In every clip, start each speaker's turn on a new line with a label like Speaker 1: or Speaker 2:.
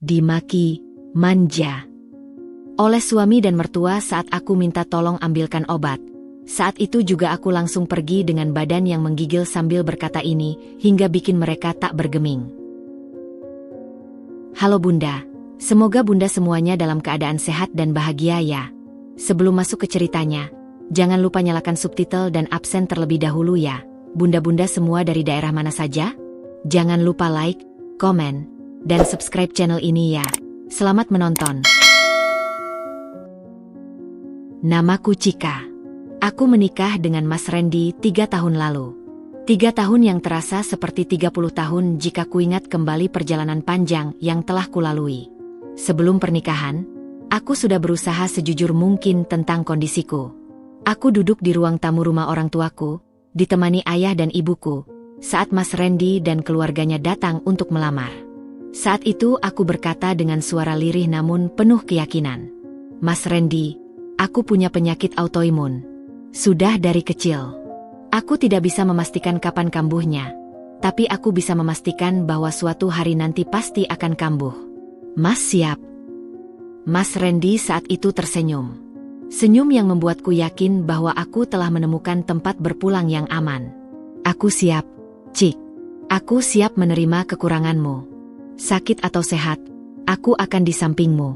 Speaker 1: dimaki, manja oleh suami dan mertua saat aku minta tolong ambilkan obat. Saat itu juga aku langsung pergi dengan badan yang menggigil sambil berkata ini, hingga bikin mereka tak bergeming. Halo Bunda, semoga Bunda semuanya dalam keadaan sehat dan bahagia ya. Sebelum masuk ke ceritanya, jangan lupa nyalakan subtitle dan absen terlebih dahulu ya. Bunda-bunda semua dari daerah mana saja? Jangan lupa like, komen, dan subscribe channel ini ya. Selamat menonton. Namaku Cika. Aku menikah dengan Mas Randy 3 tahun lalu. 3 tahun yang terasa seperti 30 tahun jika kuingat kembali perjalanan panjang yang telah kulalui. Sebelum pernikahan, aku sudah berusaha sejujur mungkin tentang kondisiku. Aku duduk di ruang tamu rumah orang tuaku, ditemani ayah dan ibuku, saat Mas Randy dan keluarganya datang untuk melamar. Saat itu aku berkata dengan suara lirih namun penuh keyakinan. Mas Randy, aku punya penyakit autoimun. Sudah dari kecil. Aku tidak bisa memastikan kapan kambuhnya, tapi aku bisa memastikan bahwa suatu hari nanti pasti akan kambuh. Mas siap? Mas Randy saat itu tersenyum. Senyum yang membuatku yakin bahwa aku telah menemukan tempat berpulang yang aman. Aku siap, Cik. Aku siap menerima kekuranganmu. Sakit atau sehat, aku akan di sampingmu.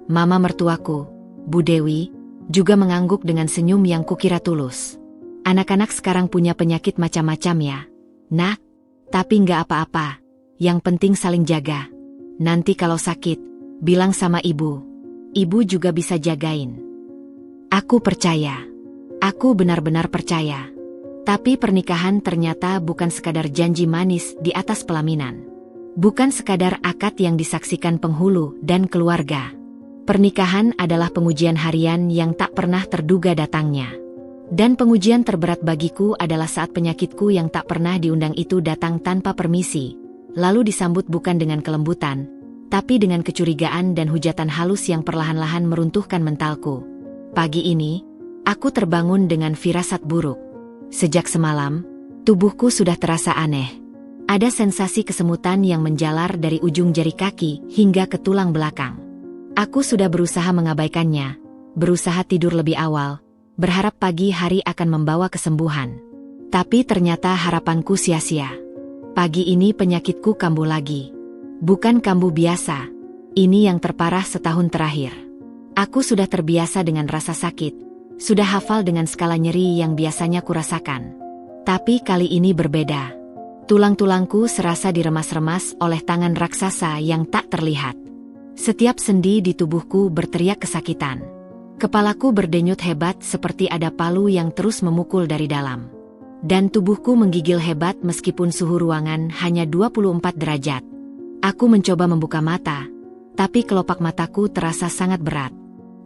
Speaker 1: Mama mertuaku, Bu Dewi, juga mengangguk dengan senyum yang kukira tulus. Anak-anak sekarang punya penyakit macam-macam ya, Nak. Tapi nggak apa-apa, yang penting saling jaga. Nanti kalau sakit, bilang sama ibu. Ibu juga bisa jagain. Aku percaya. Aku benar-benar percaya. Tapi pernikahan ternyata bukan sekadar janji manis di atas pelaminan. Bukan sekadar akad yang disaksikan penghulu dan keluarga. Pernikahan adalah pengujian harian yang tak pernah terduga datangnya. Dan pengujian terberat bagiku adalah saat penyakitku yang tak pernah diundang itu datang tanpa permisi, lalu disambut bukan dengan kelembutan, tapi dengan kecurigaan dan hujatan halus yang perlahan-lahan meruntuhkan mentalku. Pagi ini, aku terbangun dengan firasat buruk. Sejak semalam, tubuhku sudah terasa aneh. Ada sensasi kesemutan yang menjalar dari ujung jari kaki hingga ke tulang belakang. Aku sudah berusaha mengabaikannya, berusaha tidur lebih awal, berharap pagi hari akan membawa kesembuhan. Tapi ternyata harapanku sia-sia. Pagi ini penyakitku kambuh lagi. Bukan kambuh biasa, ini yang terparah setahun terakhir. Aku sudah terbiasa dengan rasa sakit, sudah hafal dengan skala nyeri yang biasanya kurasakan. Tapi kali ini berbeda. Tulang-tulangku serasa diremas-remas oleh tangan raksasa yang tak terlihat. Setiap sendi di tubuhku berteriak kesakitan. Kepalaku berdenyut hebat seperti ada palu yang terus memukul dari dalam. Dan tubuhku menggigil hebat meskipun suhu ruangan hanya 24 derajat. Aku mencoba membuka mata, tapi kelopak mataku terasa sangat berat.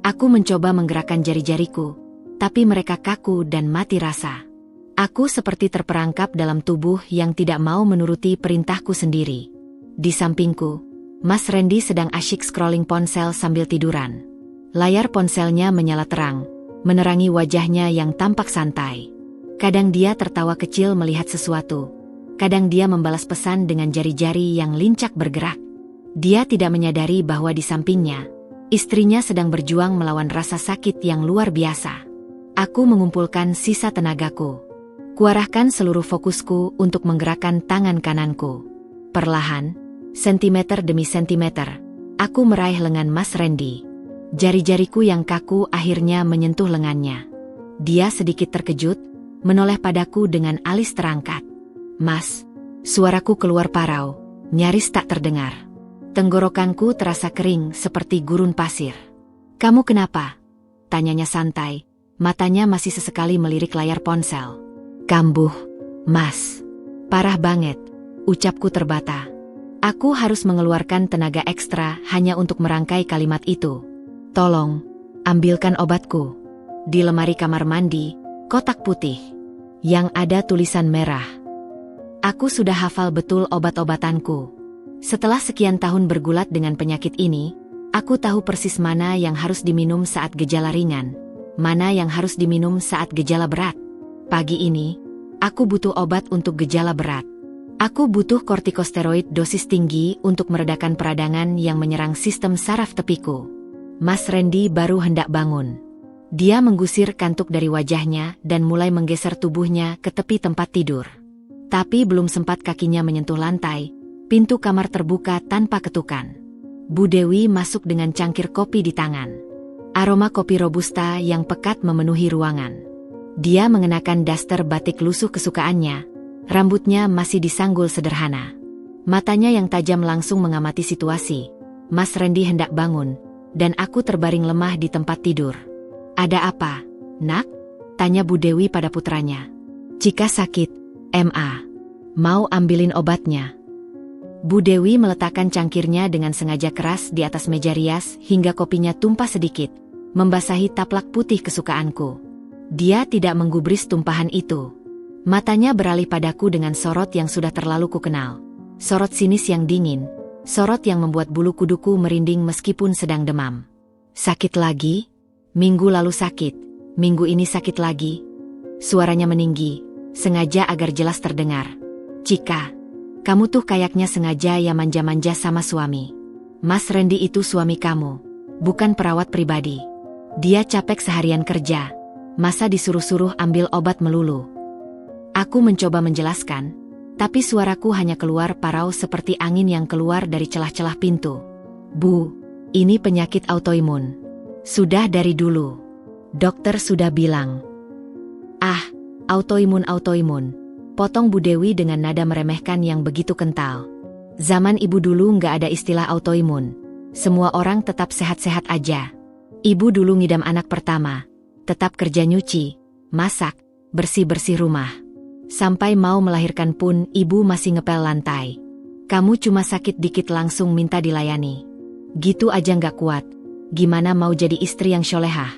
Speaker 1: Aku mencoba menggerakkan jari-jariku, tapi mereka kaku dan mati rasa. Aku seperti terperangkap dalam tubuh yang tidak mau menuruti perintahku sendiri. Di sampingku, Mas Randy sedang asyik scrolling ponsel sambil tiduran. Layar ponselnya menyala terang, menerangi wajahnya yang tampak santai. Kadang dia tertawa kecil melihat sesuatu. Kadang dia membalas pesan dengan jari-jari yang lincah bergerak. Dia tidak menyadari bahwa di sampingnya, istrinya sedang berjuang melawan rasa sakit yang luar biasa. Aku mengumpulkan sisa tenagaku. Kuarahkan seluruh fokusku untuk menggerakkan tangan kananku. Perlahan, sentimeter demi sentimeter, aku meraih lengan Mas Randy. Jari-jariku yang kaku akhirnya menyentuh lengannya. Dia sedikit terkejut, menoleh padaku dengan alis terangkat. Mas, suaraku keluar parau, nyaris tak terdengar. Tenggorokanku terasa kering seperti gurun pasir. Kamu kenapa? Tanyanya santai, matanya masih sesekali melirik layar ponsel. Kambuh, Mas. Parah banget, ucapku terbata. Aku harus mengeluarkan tenaga ekstra hanya untuk merangkai kalimat itu. Tolong, ambilkan obatku. Di lemari kamar mandi, kotak putih. Yang ada tulisan merah. Aku sudah hafal betul obat-obatanku. Setelah sekian tahun bergulat dengan penyakit ini, aku tahu persis mana yang harus diminum saat gejala ringan, mana yang harus diminum saat gejala berat. Pagi ini, aku butuh obat untuk gejala berat. Aku butuh kortikosteroid dosis tinggi untuk meredakan peradangan yang menyerang sistem saraf tepiku. Mas Randy baru hendak bangun. Dia menggusir kantuk dari wajahnya dan mulai menggeser tubuhnya ke tepi tempat tidur. Tapi belum sempat kakinya menyentuh lantai, pintu kamar terbuka tanpa ketukan. Bu Dewi masuk dengan cangkir kopi di tangan. Aroma kopi robusta yang pekat memenuhi ruangan. Dia mengenakan daster batik lusuh kesukaannya. Rambutnya masih disanggul sederhana. Matanya yang tajam langsung mengamati situasi. Mas Randy hendak bangun, dan aku terbaring lemah di tempat tidur. "Ada apa, Nak?" tanya Bu Dewi pada putranya. "Cika sakit, Ma. Mau ambilin obatnya?" Bu Dewi meletakkan cangkirnya dengan sengaja keras di atas meja rias hingga kopinya tumpah sedikit, membasahi taplak putih kesukaanku. Dia tidak menggubris tumpahan itu. Matanya beralih padaku dengan sorot yang sudah terlalu kukenal. Sorot sinis yang dingin, sorot yang membuat bulu kuduku merinding meskipun sedang demam. "Sakit lagi? Minggu lalu sakit, minggu ini sakit lagi?" Suaranya meninggi, sengaja agar jelas terdengar. "Cika, kamu tuh kayaknya sengaja ya manja-manja sama suami. Mas Randy itu suami kamu, bukan perawat pribadi. Dia capek seharian kerja, masa disuruh-suruh ambil obat melulu?" Aku mencoba menjelaskan, tapi suaraku hanya keluar parau seperti angin yang keluar dari celah-celah pintu. "Bu, ini penyakit autoimun. Sudah dari dulu. Dokter sudah bilang." "Ah, autoimun. Potong Bu Dewi dengan nada meremehkan yang begitu kental. "Zaman ibu dulu nggak ada istilah autoimun. Semua orang tetap sehat-sehat aja. Ibu dulu ngidam anak pertama, tetap kerja nyuci, masak, bersih-bersih rumah. Sampai mau melahirkan pun ibu masih ngepel lantai. Kamu cuma sakit dikit langsung minta dilayani. Gitu aja nggak kuat. Gimana mau jadi istri yang syolehah?"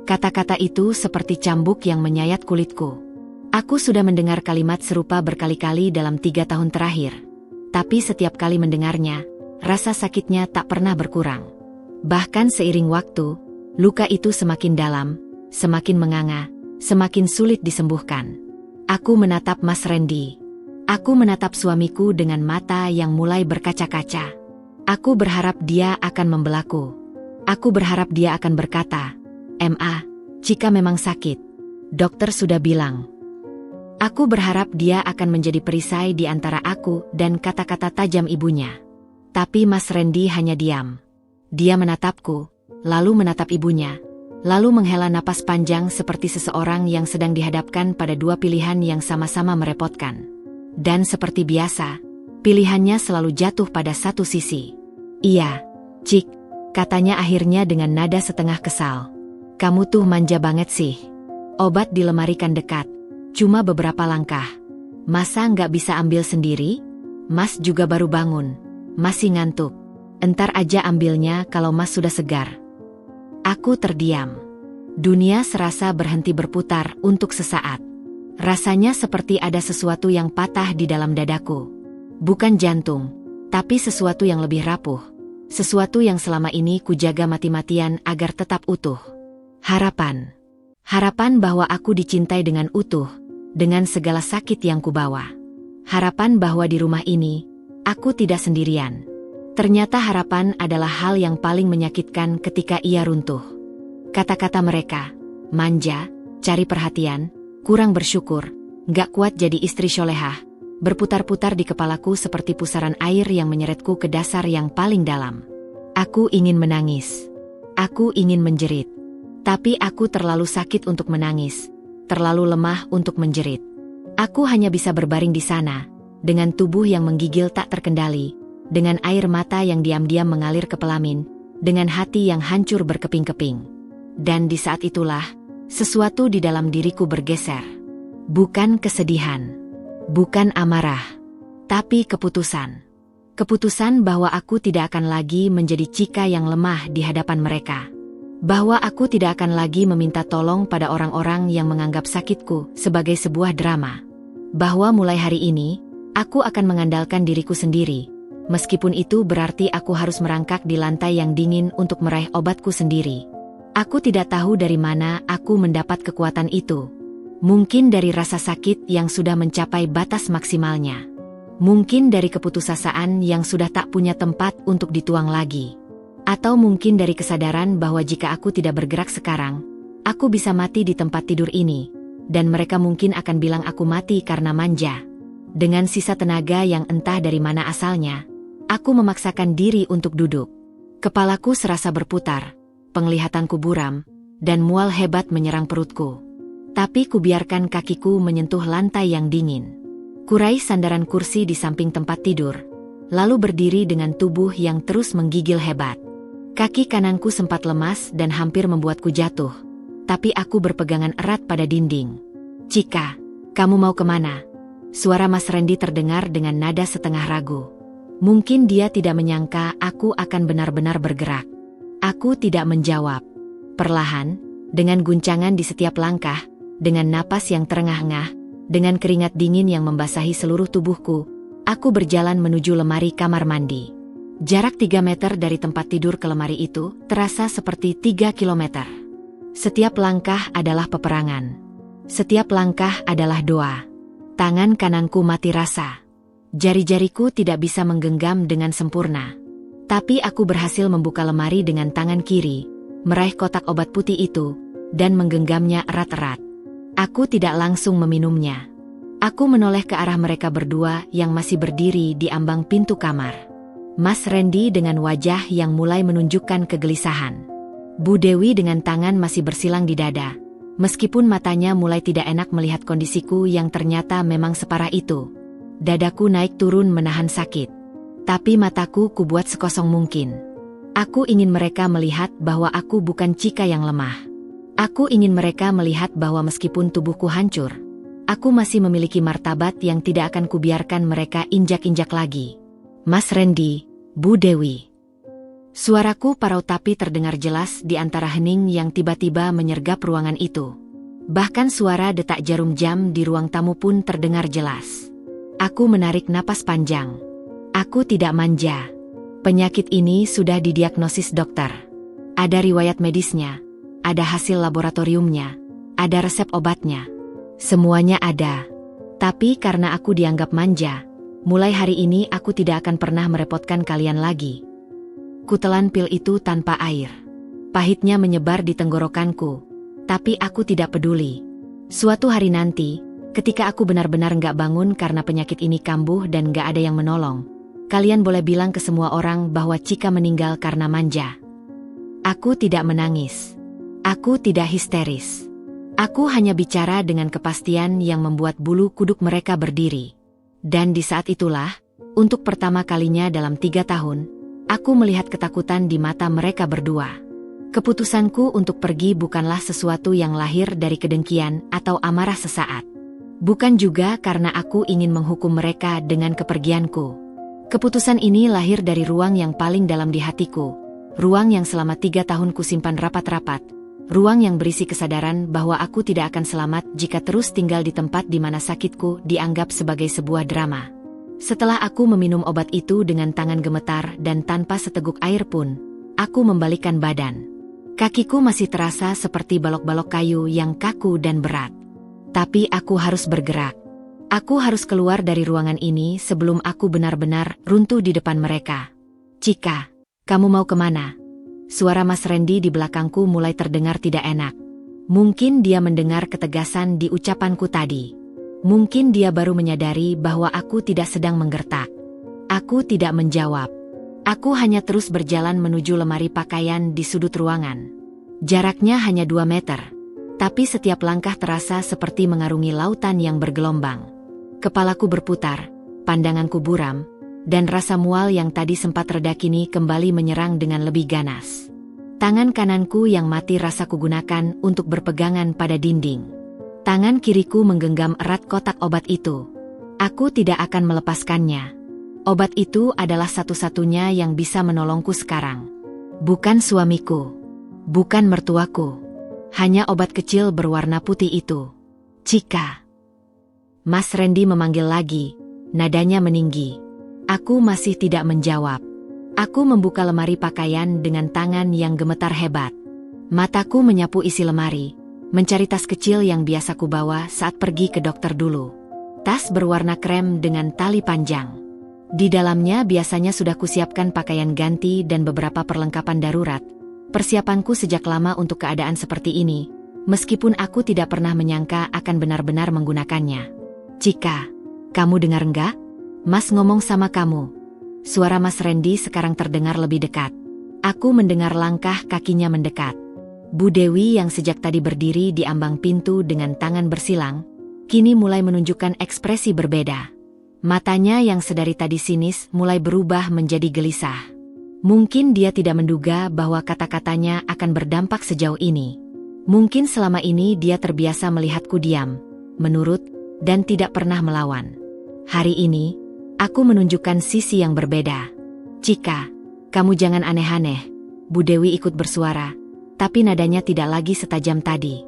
Speaker 1: Kata-kata itu seperti cambuk yang menyayat kulitku. Aku sudah mendengar kalimat serupa berkali-kali dalam 3 tahun terakhir. Tapi setiap kali mendengarnya, rasa sakitnya tak pernah berkurang. Bahkan seiring waktu, luka itu semakin dalam, semakin menganga, semakin sulit disembuhkan. Aku menatap Mas Randy. Aku menatap suamiku dengan mata yang mulai berkaca-kaca. Aku berharap dia akan membelaku. Aku berharap dia akan berkata, "Ma, Cika memang sakit. Dokter sudah bilang." Aku berharap dia akan menjadi perisai di antara aku dan kata-kata tajam ibunya. Tapi Mas Randy hanya diam. Dia menatapku, lalu menatap ibunya, lalu menghela napas panjang seperti seseorang yang sedang dihadapkan pada dua pilihan yang sama-sama merepotkan. Dan seperti biasa, pilihannya selalu jatuh pada satu sisi. "Iya, Cik," katanya akhirnya dengan nada setengah kesal. "Kamu tuh manja banget sih. Obat di lemari kan dekat, cuma beberapa langkah. Masa nggak bisa ambil sendiri? Mas juga baru bangun, masih ngantuk. Entar aja ambilnya kalau Mas sudah segar." Aku terdiam. Dunia serasa berhenti berputar untuk sesaat. Rasanya seperti ada sesuatu yang patah di dalam dadaku. Bukan jantung, tapi sesuatu yang lebih rapuh. Sesuatu yang selama ini kujaga mati-matian agar tetap utuh. Harapan. Harapan bahwa aku dicintai dengan utuh, dengan segala sakit yang kubawa. Harapan bahwa di rumah ini, aku tidak sendirian. Ternyata harapan adalah hal yang paling menyakitkan ketika ia runtuh. Kata-kata mereka, manja, cari perhatian, kurang bersyukur, gak kuat jadi istri syolehah, berputar-putar di kepalaku seperti pusaran air yang menyeretku ke dasar yang paling dalam. Aku ingin menangis. Aku ingin menjerit. Tapi aku terlalu sakit untuk menangis, terlalu lemah untuk menjerit. Aku hanya bisa berbaring di sana, dengan tubuh yang menggigil tak terkendali, dengan air mata yang diam-diam mengalir ke pelamin, dengan hati yang hancur berkeping-keping. Dan di saat itulah, sesuatu di dalam diriku bergeser. Bukan kesedihan, bukan amarah, tapi keputusan. Keputusan bahwa aku tidak akan lagi menjadi Cika yang lemah di hadapan mereka. Bahwa aku tidak akan lagi meminta tolong pada orang-orang yang menganggap sakitku sebagai sebuah drama. Bahwa mulai hari ini, aku akan mengandalkan diriku sendiri. Meskipun itu berarti aku harus merangkak di lantai yang dingin untuk meraih obatku sendiri. Aku tidak tahu dari mana aku mendapat kekuatan itu. Mungkin dari rasa sakit yang sudah mencapai batas maksimalnya. Mungkin dari keputusasaan yang sudah tak punya tempat untuk dituang lagi. Atau mungkin dari kesadaran bahwa jika aku tidak bergerak sekarang, aku bisa mati di tempat tidur ini, dan mereka mungkin akan bilang aku mati karena manja. Dengan sisa tenaga yang entah dari mana asalnya, aku memaksakan diri untuk duduk. Kepalaku serasa berputar, penglihatanku buram, dan mual hebat menyerang perutku. Tapi kubiarkan kakiku menyentuh lantai yang dingin. Kurai sandaran kursi di samping tempat tidur, lalu berdiri dengan tubuh yang terus menggigil hebat. Kaki kananku sempat lemas dan hampir membuatku jatuh, tapi aku berpegangan erat pada dinding. "Cika, kamu mau kemana?" Suara Mas Randy terdengar dengan nada setengah ragu. Mungkin dia tidak menyangka aku akan benar-benar bergerak. Aku tidak menjawab. Perlahan, dengan guncangan di setiap langkah, dengan napas yang terengah-engah, dengan keringat dingin yang membasahi seluruh tubuhku, aku berjalan menuju lemari kamar mandi. Jarak 3 meter dari tempat tidur ke lemari itu terasa seperti 3 kilometer. Setiap langkah adalah peperangan. Setiap langkah adalah doa. Tangan kananku mati rasa. Jari-jariku tidak bisa menggenggam dengan sempurna. Tapi aku berhasil membuka lemari dengan tangan kiri, meraih kotak obat putih itu, dan menggenggamnya erat-erat. Aku tidak langsung meminumnya. Aku menoleh ke arah mereka berdua yang masih berdiri di ambang pintu kamar. Mas Randy dengan wajah yang mulai menunjukkan kegelisahan. Bu Dewi dengan tangan masih bersilang di dada. Meskipun matanya mulai tidak enak melihat kondisiku yang ternyata memang separah itu. Dadaku naik turun menahan sakit. Tapi mataku kubuat sekosong mungkin. Aku ingin mereka melihat bahwa aku bukan Cika yang lemah. Aku ingin mereka melihat bahwa meskipun tubuhku hancur, aku masih memiliki martabat yang tidak akan kubiarkan mereka injak-injak lagi. "Mas Randy, Bu Dewi." Suaraku parau tapi terdengar jelas di antara hening yang tiba-tiba menyergap ruangan itu. Bahkan suara detak jarum jam di ruang tamu pun terdengar jelas. Aku menarik napas panjang. Aku tidak manja. Penyakit ini sudah didiagnosis dokter. Ada riwayat medisnya. Ada hasil laboratoriumnya, ada resep obatnya. Semuanya ada. Tapi karena aku dianggap manja, mulai hari ini aku tidak akan pernah merepotkan kalian lagi. Kutelan pil itu tanpa air. Pahitnya menyebar di tenggorokanku, tapi aku tidak peduli. Suatu hari nanti, ketika aku benar-benar nggak bangun karena penyakit ini kambuh dan nggak ada yang menolong, kalian boleh bilang ke semua orang bahwa Cika meninggal karena manja. Aku tidak menangis. Aku tidak histeris. Aku hanya bicara dengan kepastian yang membuat bulu kuduk mereka berdiri. Dan di saat itulah, untuk pertama kalinya dalam 3 tahun, aku melihat ketakutan di mata mereka berdua. Keputusanku untuk pergi bukanlah sesuatu yang lahir dari kedengkian atau amarah sesaat. Bukan juga karena aku ingin menghukum mereka dengan kepergianku. Keputusan ini lahir dari ruang yang paling dalam di hatiku. Ruang yang selama 3 tahun kusimpan rapat-rapat. Ruang yang berisi kesadaran bahwa aku tidak akan selamat jika terus tinggal di tempat di mana sakitku dianggap sebagai sebuah drama. Setelah aku meminum obat itu dengan tangan gemetar dan tanpa seteguk air pun, aku membalikkan badan. Kakiku masih terasa seperti balok-balok kayu yang kaku dan berat. Tapi aku harus bergerak. Aku harus keluar dari ruangan ini sebelum aku benar-benar runtuh di depan mereka. "Cika, kamu mau kemana?" Suara Mas Randy di belakangku mulai terdengar tidak enak. Mungkin dia mendengar ketegasan di ucapanku tadi. Mungkin dia baru menyadari bahwa aku tidak sedang menggertak. Aku tidak menjawab. Aku hanya terus berjalan menuju lemari pakaian di sudut ruangan. Jaraknya hanya 2 meter. Tapi setiap langkah terasa seperti mengarungi lautan yang bergelombang. Kepalaku berputar, pandanganku buram, dan rasa mual yang tadi sempat reda kini kembali menyerang dengan lebih ganas. Tangan kananku yang mati rasa kugunakan untuk berpegangan pada dinding. Tangan kiriku menggenggam erat kotak obat itu. Aku tidak akan melepaskannya. Obat itu adalah satu-satunya yang bisa menolongku sekarang. Bukan suamiku. Bukan mertuaku. Hanya obat kecil berwarna putih itu. "Cika." Mas Randy memanggil lagi, nadanya meninggi. Aku masih tidak menjawab. Aku membuka lemari pakaian dengan tangan yang gemetar hebat. Mataku menyapu isi lemari, mencari tas kecil yang biasa kubawa saat pergi ke dokter dulu. Tas berwarna krem dengan tali panjang. Di dalamnya biasanya sudah kusiapkan pakaian ganti dan beberapa perlengkapan darurat. Persiapanku sejak lama untuk keadaan seperti ini, meskipun aku tidak pernah menyangka akan benar-benar menggunakannya. Cika, kamu dengar enggak? Mas ngomong sama kamu. Suara Mas Randy sekarang terdengar lebih dekat. Aku mendengar langkah kakinya mendekat. Bu Dewi yang sejak tadi berdiri di ambang pintu dengan tangan bersilang, kini mulai menunjukkan ekspresi berbeda. Matanya yang sedari tadi sinis mulai berubah menjadi gelisah. Mungkin dia tidak menduga bahwa kata-katanya akan berdampak sejauh ini. Mungkin selama ini dia terbiasa melihatku diam, menurut, dan tidak pernah melawan. Hari ini, aku menunjukkan sisi yang berbeda. Cika, kamu jangan aneh-aneh. Bu Dewi ikut bersuara, tapi nadanya tidak lagi setajam tadi.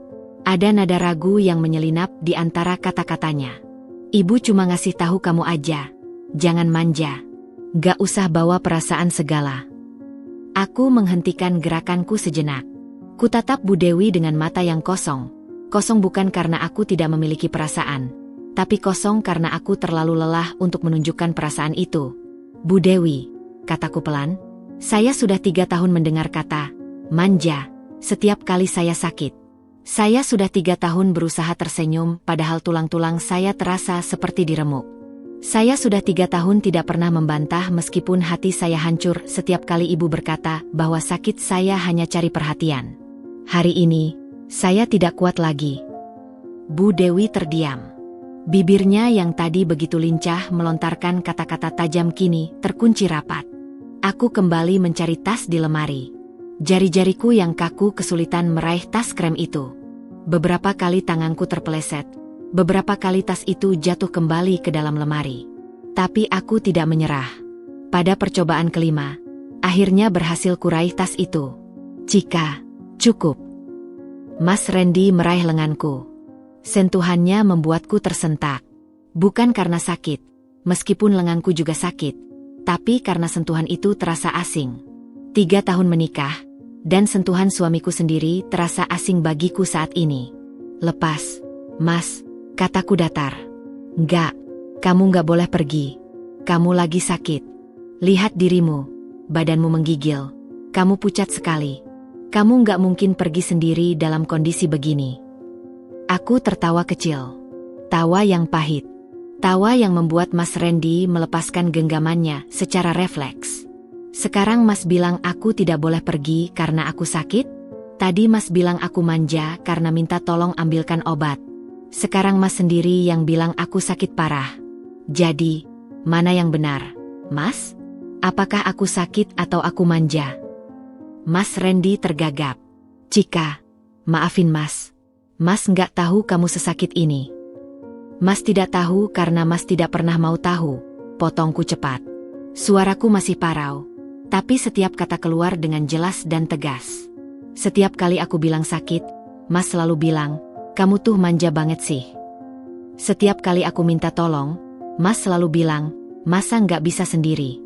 Speaker 1: Ada nada ragu yang menyelinap di antara kata-katanya. Ibu cuma ngasih tahu kamu aja. Jangan manja. Gak usah bawa perasaan segala. Aku menghentikan gerakanku sejenak. Kutatap Bu Dewi dengan mata yang kosong. Kosong bukan karena aku tidak memiliki perasaan, tapi kosong karena aku terlalu lelah untuk menunjukkan perasaan itu. Bu Dewi, kataku pelan, saya sudah 3 tahun mendengar kata manja setiap kali saya sakit. Saya sudah 3 tahun berusaha tersenyum padahal tulang-tulang saya terasa seperti diremuk. Saya sudah 3 tahun tidak pernah membantah meskipun hati saya hancur setiap kali ibu berkata bahwa sakit saya hanya cari perhatian. Hari ini, saya tidak kuat lagi. Bu Dewi terdiam. Bibirnya yang tadi begitu lincah melontarkan kata-kata tajam kini terkunci rapat. Aku kembali mencari tas di lemari. Jari-jariku yang kaku kesulitan meraih tas krem itu. Beberapa kali tanganku terpeleset. Beberapa kali tas itu jatuh kembali ke dalam lemari. Tapi aku tidak menyerah. Pada percobaan kelima, akhirnya berhasil kuraih tas itu. Cika, cukup. Mas Randy meraih lenganku. Sentuhannya membuatku tersentak. Bukan karena sakit, meskipun lenganku juga sakit, tapi karena sentuhan itu terasa asing. 3 tahun menikah, dan sentuhan suamiku sendiri terasa asing bagiku saat ini. Lepas, Mas, kataku datar. Enggak, kamu enggak boleh pergi. Kamu lagi sakit. Lihat dirimu, badanmu menggigil. Kamu pucat sekali. Kamu enggak mungkin pergi sendiri dalam kondisi begini. Aku tertawa kecil. Tawa yang pahit. Tawa yang membuat Mas Randy melepaskan genggamannya secara refleks. Sekarang Mas bilang aku tidak boleh pergi karena aku sakit? Tadi Mas bilang aku manja karena minta tolong ambilkan obat. Sekarang Mas sendiri yang bilang aku sakit parah. Jadi, mana yang benar, Mas? Apakah aku sakit atau aku manja? Mas Randy tergagap. Cika, maafin Mas. Mas nggak tahu kamu sesakit ini. Mas tidak tahu karena Mas tidak pernah mau tahu, potongku cepat. Suaraku masih parau, tapi setiap kata keluar dengan jelas dan tegas. Setiap kali aku bilang sakit, Mas selalu bilang, kamu tuh manja banget sih. Setiap kali aku minta tolong, Mas selalu bilang, masa nggak bisa sendiri.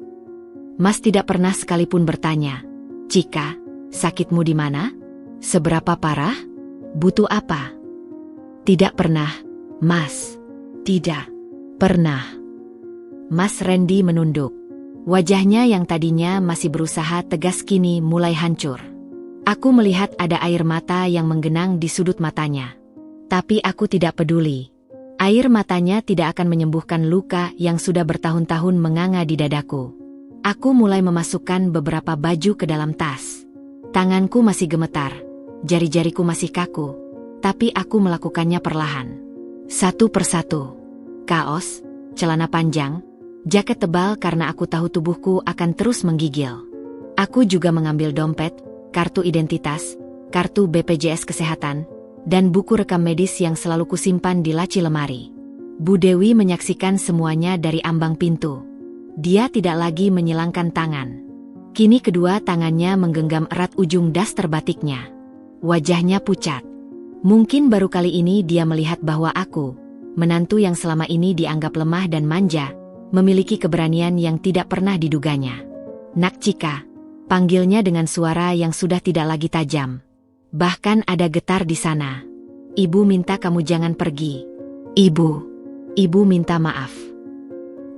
Speaker 1: Mas tidak pernah sekalipun bertanya, Cika, sakitmu di mana? Seberapa parah? Butuh apa? Tidak pernah, Mas. Tidak pernah. Mas Randy menunduk. Wajahnya yang tadinya masih berusaha tegas kini mulai hancur. Aku melihat ada air mata yang menggenang di sudut matanya. Tapi aku tidak peduli. Air matanya tidak akan menyembuhkan luka yang sudah bertahun-tahun menganga di dadaku. Aku mulai memasukkan beberapa baju ke dalam tas. Tanganku masih gemetar. Jari-jariku masih kaku, tapi aku melakukannya perlahan. Satu persatu. Kaos, celana panjang, jaket tebal karena aku tahu tubuhku akan terus menggigil. Aku juga mengambil dompet, kartu identitas, kartu BPJS Kesehatan, dan buku rekam medis yang selalu kusimpan di laci lemari. Bu Dewi menyaksikan semuanya dari ambang pintu. Dia tidak lagi menyilangkan tangan. Kini kedua tangannya menggenggam erat ujung daster batiknya. Wajahnya pucat. Mungkin baru kali ini dia melihat bahwa aku, menantu yang selama ini dianggap lemah dan manja, memiliki keberanian yang tidak pernah diduganya. Nak Cika, panggilnya dengan suara yang sudah tidak lagi tajam. Bahkan ada getar di sana. Ibu minta kamu jangan pergi. Ibu, Ibu minta maaf.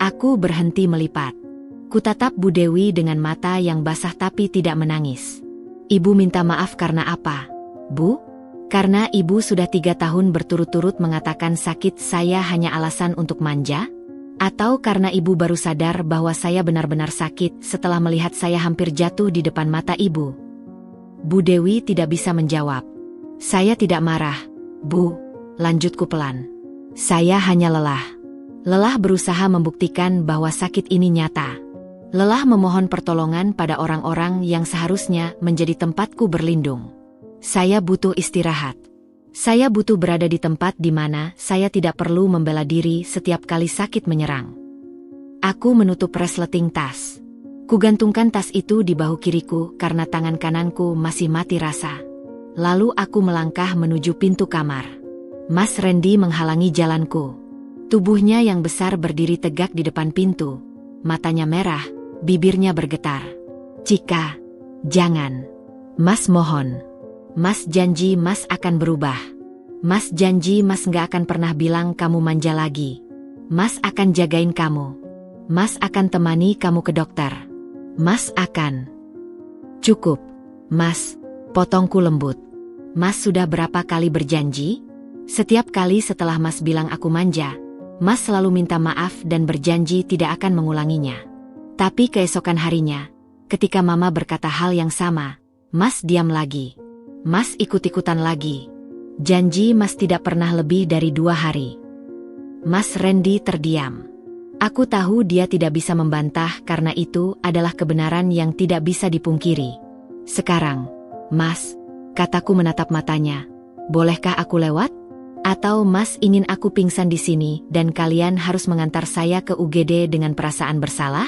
Speaker 1: Aku berhenti melipat. Kutatap Bu Dewi dengan mata yang basah tapi tidak menangis. Ibu minta maaf karena apa, Bu? Karena ibu sudah 3 tahun berturut-turut mengatakan sakit saya hanya alasan untuk manja? Atau karena ibu baru sadar bahwa saya benar-benar sakit setelah melihat saya hampir jatuh di depan mata ibu? Bu Dewi tidak bisa menjawab. Saya tidak marah, Bu. Lanjutku pelan. Saya hanya lelah. Lelah berusaha membuktikan bahwa sakit ini nyata. Lelah memohon pertolongan pada orang-orang yang seharusnya menjadi tempatku berlindung. Saya butuh istirahat. Saya butuh berada di tempat di mana saya tidak perlu membela diri setiap kali sakit menyerang. Aku menutup resleting tas. Kugantungkan tas itu di bahu kiriku karena tangan kananku masih mati rasa. Lalu aku melangkah menuju pintu kamar. Mas Randy menghalangi jalanku. Tubuhnya yang besar berdiri tegak di depan pintu. Matanya merah, bibirnya bergetar. Cika, jangan. Mas mohon. Mas janji Mas akan berubah. Mas janji Mas gak akan pernah bilang kamu manja lagi. Mas akan jagain kamu. Mas akan temani kamu ke dokter. Mas akan. Cukup, Mas, potongku lembut. Mas sudah berapa kali berjanji? Setiap kali setelah Mas bilang aku manja, Mas selalu minta maaf dan berjanji tidak akan mengulanginya. Tapi keesokan harinya, ketika Mama berkata hal yang sama, Mas diam lagi. Mas ikut-ikutan lagi. Janji Mas tidak pernah lebih dari 2 hari. Mas Randy terdiam. Aku tahu dia tidak bisa membantah karena itu adalah kebenaran yang tidak bisa dipungkiri. Sekarang, Mas, kataku menatap matanya, bolehkah aku lewat? Atau Mas ingin aku pingsan di sini dan kalian harus mengantar saya ke UGD dengan perasaan bersalah?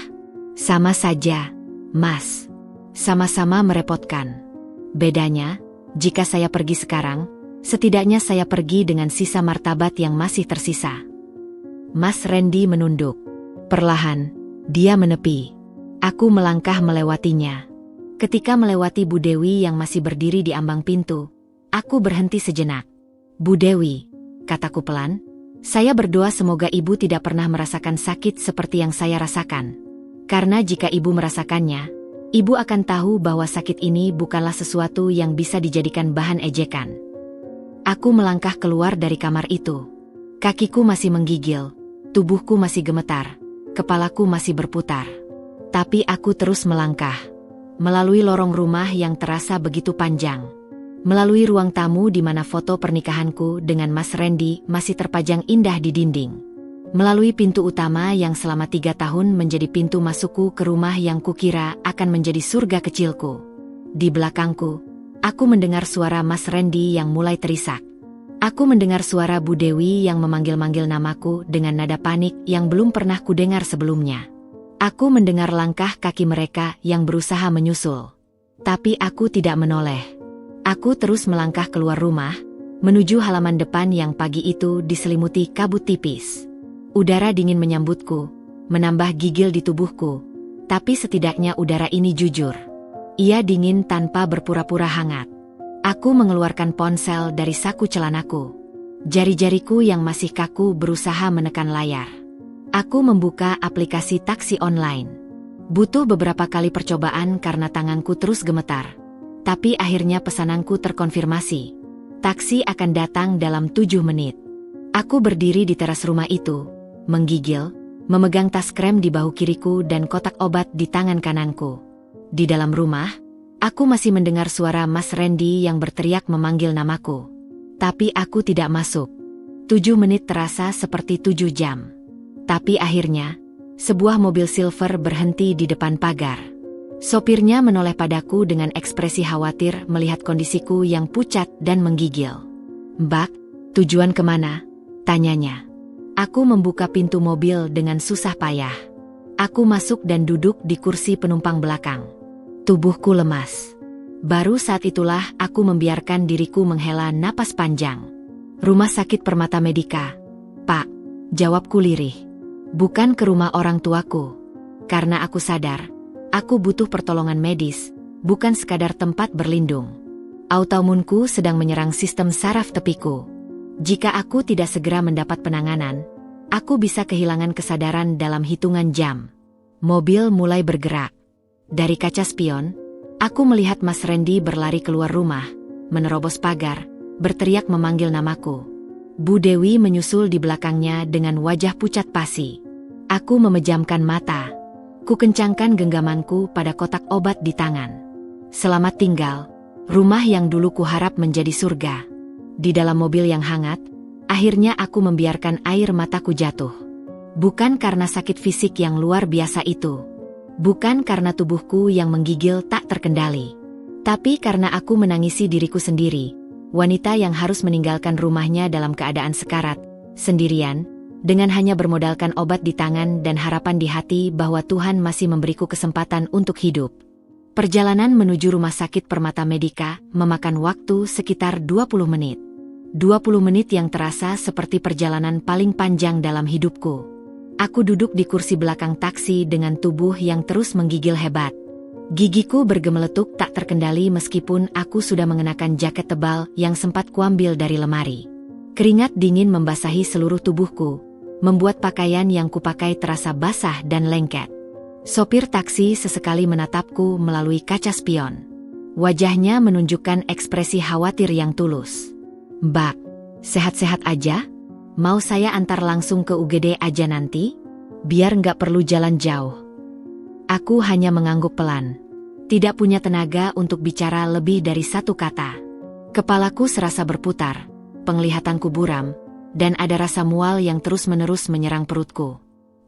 Speaker 1: Sama saja, Mas. Sama-sama merepotkan. Bedanya, jika saya pergi sekarang, setidaknya saya pergi dengan sisa martabat yang masih tersisa. Mas Randy menunduk. Perlahan, dia menepi. Aku melangkah melewatinya. Ketika melewati Bu Dewi yang masih berdiri di ambang pintu, aku berhenti sejenak. Bu Dewi, kataku pelan, saya berdoa semoga ibu tidak pernah merasakan sakit seperti yang saya rasakan. Karena jika ibu merasakannya, ibu akan tahu bahwa sakit ini bukanlah sesuatu yang bisa dijadikan bahan ejekan. Aku melangkah keluar dari kamar itu. Kakiku masih menggigil, tubuhku masih gemetar, kepalaku masih berputar. Tapi aku terus melangkah. Melalui lorong rumah yang terasa begitu panjang. Melalui ruang tamu di mana foto pernikahanku dengan Mas Randy masih terpajang indah di dinding. Melalui pintu utama yang selama 3 tahun menjadi pintu masukku ke rumah yang kukira akan menjadi surga kecilku. Di belakangku, aku mendengar suara Mas Randy yang mulai terisak. Aku mendengar suara Bu Dewi yang memanggil-manggil namaku dengan nada panik yang belum pernah kudengar sebelumnya. Aku mendengar langkah kaki mereka yang berusaha menyusul. Tapi aku tidak menoleh. Aku terus melangkah keluar rumah, menuju halaman depan yang pagi itu diselimuti kabut tipis. Udara dingin menyambutku, menambah gigil di tubuhku, tapi setidaknya udara ini jujur. Ia dingin tanpa berpura-pura hangat. Aku mengeluarkan ponsel dari saku celanaku. Jari-jariku yang masih kaku berusaha menekan layar. Aku membuka aplikasi taksi online. Butuh beberapa kali percobaan karena tanganku terus gemetar. Tapi akhirnya pesananku terkonfirmasi. Taksi akan datang dalam 7 menit. Aku berdiri di teras rumah itu, menggigil, memegang tas krem di bahu kiriku dan kotak obat di tangan kananku. Di dalam rumah, aku masih mendengar suara Mas Randy yang berteriak memanggil namaku. Tapi aku tidak masuk. 7 menit terasa seperti 7 jam. Tapi akhirnya, sebuah mobil silver berhenti di depan pagar. Sopirnya menoleh padaku dengan ekspresi khawatir melihat kondisiku yang pucat dan menggigil. "Mbak, tujuan kemana?" tanyanya. Aku membuka pintu mobil dengan susah payah. Aku masuk dan duduk di kursi penumpang belakang. Tubuhku lemas. Baru saat itulah aku membiarkan diriku menghela napas panjang. "Rumah sakit Permata Medika, Pak," jawabku lirih. "Bukan ke rumah orang tuaku. Karena aku sadar, aku butuh pertolongan medis, bukan sekadar tempat berlindung. Autoimunku sedang menyerang sistem saraf tepiku. Jika aku tidak segera mendapat penanganan, Aku bisa kehilangan kesadaran dalam hitungan jam. Mobil mulai bergerak. Dari kaca spion, aku melihat Mas Randy berlari keluar rumah, menerobos pagar, berteriak memanggil namaku. Bu Dewi menyusul di belakangnya dengan wajah pucat pasi. Aku memejamkan mata. Kukencangkan genggamanku pada kotak obat di tangan. Selamat tinggal, rumah yang dulu kuharap menjadi surga. Di dalam mobil yang hangat, akhirnya aku membiarkan air mataku jatuh. Bukan karena sakit fisik yang luar biasa itu. Bukan karena tubuhku yang menggigil tak terkendali. Tapi karena aku menangisi diriku sendiri, wanita yang harus meninggalkan rumahnya dalam keadaan sekarat, sendirian, dengan hanya bermodalkan obat di tangan dan harapan di hati bahwa Tuhan masih memberiku kesempatan untuk hidup. Perjalanan menuju rumah sakit Permata Medika memakan waktu sekitar 20 menit. 20 menit yang terasa seperti perjalanan paling panjang dalam hidupku. Aku duduk di kursi belakang taksi dengan tubuh yang terus menggigil hebat. Gigiku bergemeletuk tak terkendali meskipun aku sudah mengenakan jaket tebal yang sempat kuambil dari lemari. Keringat dingin membasahi seluruh tubuhku, membuat pakaian yang kupakai terasa basah dan lengket. Sopir taksi sesekali menatapku melalui kaca spion. Wajahnya menunjukkan ekspresi khawatir yang tulus. "Mbak, sehat-sehat aja? Mau saya antar langsung ke UGD aja nanti? Biar nggak perlu jalan jauh." Aku hanya mengangguk pelan. Tidak punya tenaga untuk bicara lebih dari satu kata. Kepalaku serasa berputar, penglihatanku buram, dan ada rasa mual yang terus-menerus menyerang perutku.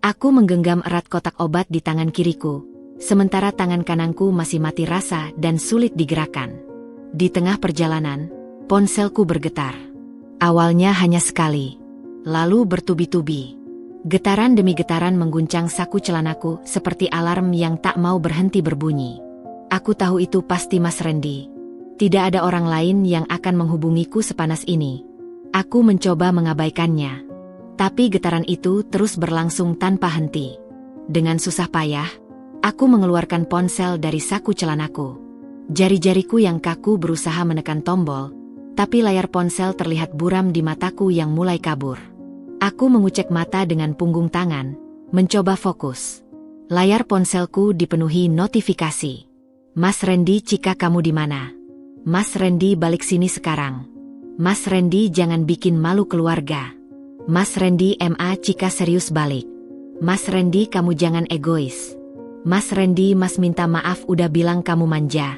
Speaker 1: Aku menggenggam erat kotak obat di tangan kiriku, sementara tangan kananku masih mati rasa dan sulit digerakkan. Di tengah perjalanan, ponselku bergetar. Awalnya hanya sekali, lalu bertubi-tubi. Getaran demi getaran mengguncang saku celanaku seperti alarm yang tak mau berhenti berbunyi. Aku tahu itu pasti Mas Randy. Tidak ada orang lain yang akan menghubungiku sepanas ini. Aku mencoba mengabaikannya. Tapi getaran itu terus berlangsung tanpa henti. Dengan susah payah, aku mengeluarkan ponsel dari saku celanaku. Jari-jariku yang kaku berusaha menekan tombol, tapi layar ponsel terlihat buram di mataku yang mulai kabur. Aku mengucek mata dengan punggung tangan, mencoba fokus. Layar ponselku dipenuhi notifikasi. "Mas Randy, Cika, kamu di mana? Mas Randy, balik sini sekarang. Mas Randy, jangan bikin malu keluarga. Mas Randy, MA, Cika serius balik. Mas Randy, kamu jangan egois. Mas Randy, Mas minta maaf udah bilang kamu manja.